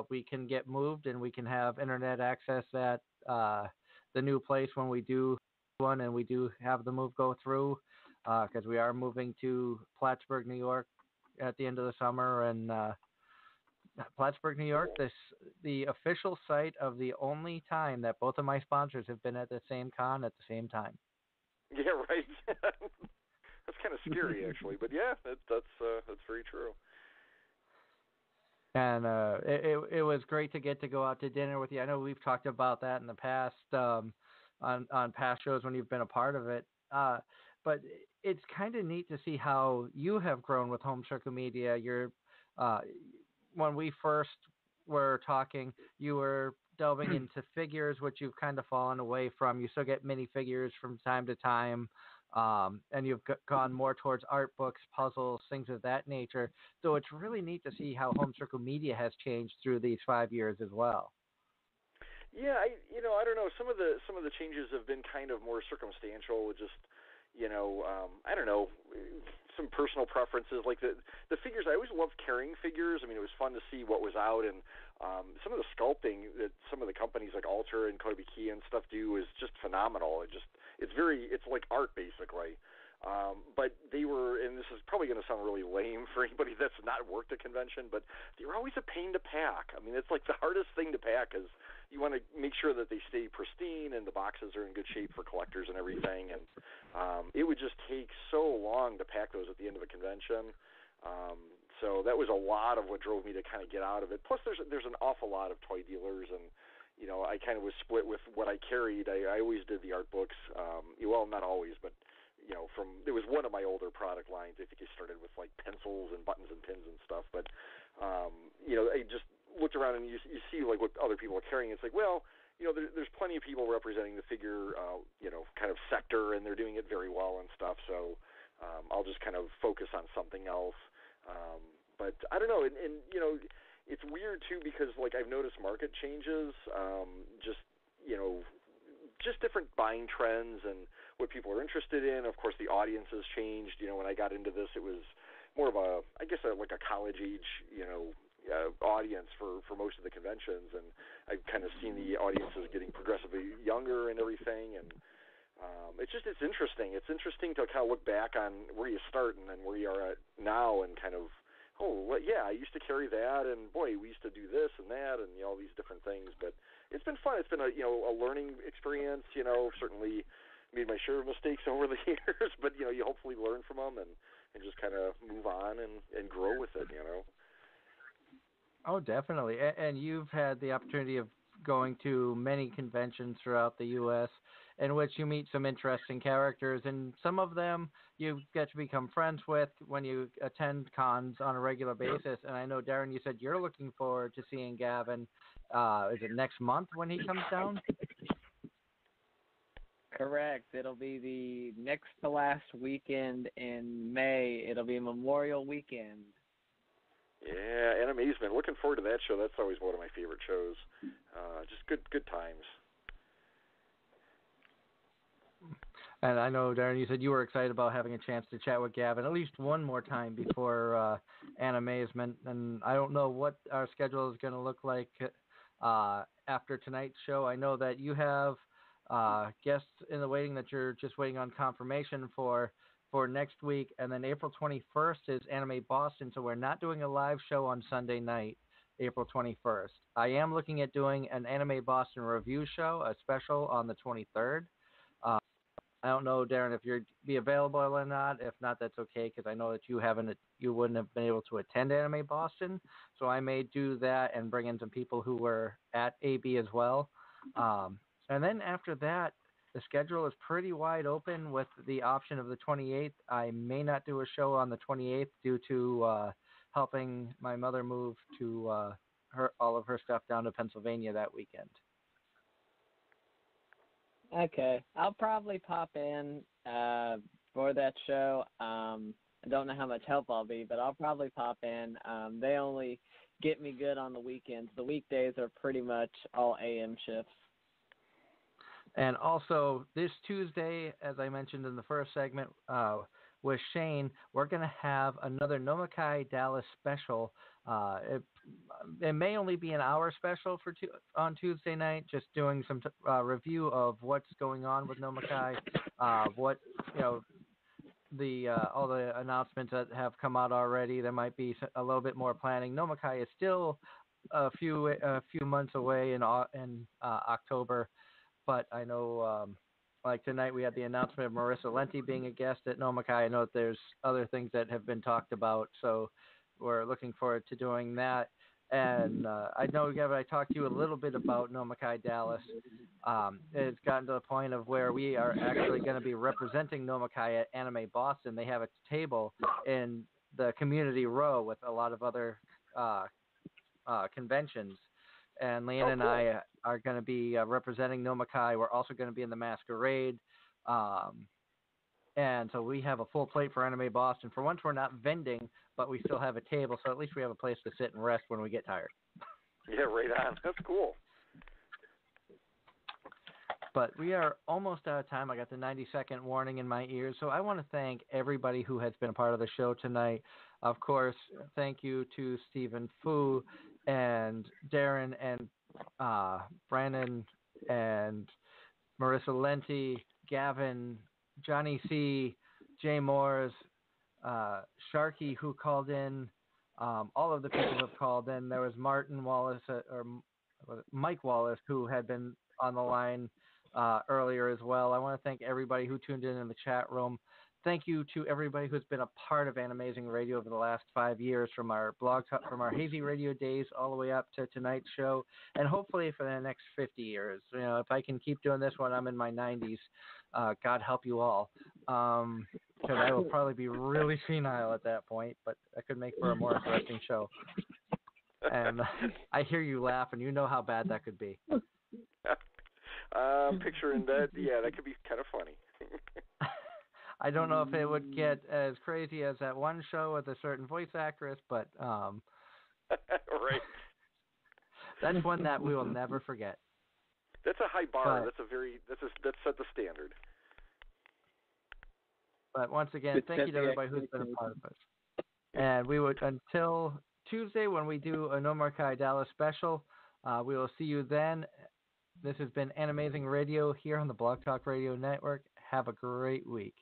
we can get moved and we can have internet access at the new place when we do one and we do have the move go through, because we are moving to Plattsburgh, New York at the end of the summer, and Plattsburgh, New York, the official site of the only time that both of my sponsors have been at the same con at the same time. Yeah, right. That's kind of scary, actually, but yeah, that's very true. And it was great to go out to dinner with you. I know we've talked about that in the past on past shows when you've been a part of it. But it's kind of neat to see how you have grown with Home Circle Media. When we first were talking, you were delving into figures, which you've kind of fallen away from. You still get minifigures from time to time, and you've gone more towards art books, puzzles, things of that nature. So it's really neat to see how Home Circle Media has changed through these 5 years as well. Yeah, I don't know. Some of the changes have been kind of more circumstantial. Just I don't know, some personal preferences. Like the figures, I always loved carrying figures. I mean, it was fun to see what was out, and some of the sculpting that some of the companies like Alter and Kotobukiya and stuff do is just phenomenal. It's like art basically. But they were, and this is probably going to sound really lame for anybody that's not worked a convention, but they were always a pain to pack. I mean, it's like the hardest thing to pack is you want to make sure that they stay pristine and the boxes are in good shape for collectors and everything. And it would just take so long to pack those at the end of a convention. So that was a lot of what drove me to kind of get out of it. Plus, there's an awful lot of toy dealers, and I kind of was split with what I carried. I always did the art books. Well, not always, but it was one of my older product lines. I think I started with like pencils and buttons and pins and stuff. But I just looked around and you see like what other people are carrying. It's like, well, there's plenty of people representing the figure, kind of sector, and they're doing it very well and stuff. So I'll just kind of focus on something else. But I don't know, and it's weird too because like I've noticed market changes, just just different buying trends and what people are interested in. Of course, the audience has changed. When I got into this, it was more of like a college age, audience for most of the conventions, and I've kind of seen the audiences getting progressively younger and everything, and it's interesting. It's interesting to kind of look back on where you start and then where you are at now, and kind of, I used to carry that, and boy, we used to do this and that, and all these different things. But it's been fun. It's been a learning experience. Certainly made my share of mistakes over the years, but you hopefully learn from them and just kind of move on and grow with it. Oh, definitely. And you've had the opportunity of going to many conventions throughout the U.S. in which you meet some interesting characters, and some of them you get to become friends with when you attend cons on a regular basis. And I know, Darren, you said you're looking forward to seeing Gavin. Is it next month when he comes down? Correct. It'll be the next to last weekend in May. It'll be Memorial Weekend. Yeah, Anime-zing. Looking forward to that show. That's always one of my favorite shows. Just good times. And I know, Darren, you said you were excited about having a chance to chat with Gavin at least one more time before Anime-zing. And I don't know what our schedule is going to look like after tonight's show. I know that you have guests in the waiting that you're just waiting on confirmation for next week. And then April 21st is Anime Boston, so we're not doing a live show on Sunday night, April 21st. I am looking at doing an Anime Boston review show, a special on the 23rd. I don't know, Darren, if you'd be available or not. If not, that's okay, because I know that you wouldn't have been able to attend Anime Boston. So I may do that and bring in some people who were at AB as well. And then after that, the schedule is pretty wide open with the option of the 28th. I may not do a show on the 28th due to helping my mother move to all of her stuff down to Pennsylvania that weekend. Okay. I'll probably pop in for that show. I don't know how much help I'll be, but I'll probably pop in. They only get me good on the weekends. The weekdays are pretty much all AM shifts. And also, this Tuesday, as I mentioned in the first segment with Shane, we're going to have another Nomikai Dallas special. It may only be an hour special on Tuesday night, just doing some review of what's going on with Nomikai, all the announcements that have come out already. There might be a little bit more planning. Nomikai is still a few months away in October. But I know, like tonight, we had the announcement of Marissa Lenti being a guest at Nomikai. I know that there's other things that have been talked about, so we're looking forward to doing that. And I know, Gavin, I talked to you a little bit about Nomikai Dallas. It's gotten to the point of where we are actually going to be representing Nomikai at Anime Boston. They have a table in the community row with a lot of other conventions. And Leanne and I are going to be representing Nomikai. We're also going to be in the masquerade. And so we have a full plate for Anime Boston. For once, we're not vending, but we still have a table, so at least we have a place to sit and rest when we get tired. Yeah, right on. That's cool. But we are almost out of time. I got the 90-second warning in my ears. So I want to thank everybody who has been a part of the show tonight. Of course, thank you to Stephen Fu and Darren and Brandon and Marissa Lenti, Gavin, Johnny C., Jay Moores, Sharky, who called in, all of the people who have called in. There was Martin Wallace, or Mike Wallace, who had been on the line earlier as well. I want to thank everybody who tuned in the chat room. Thank you to everybody who's been a part of Anime-zing Radio over the last 5 years, from our from our Hazy Radio days all the way up to tonight's show, and hopefully for the next 50 years. You know, if I can keep doing this when I'm in my 90s, God help you all, because I will probably be really senile at that point, but that could make for a more interesting show. And I hear you laugh, and you know how bad that could be. Picturing that, yeah, that could be kind of funny. I don't know if it would get as crazy as that one show with a certain voice actress, but Right. That's one that we will never forget. That's a high bar. But, That's set the standard. But once again, thank you to everybody who's been a part of us. And we would, until Tuesday when we do a No More Kai Dallas special, we will see you then. This has been Anime-zing Radio here on the Blog Talk Radio Network. Have a great week.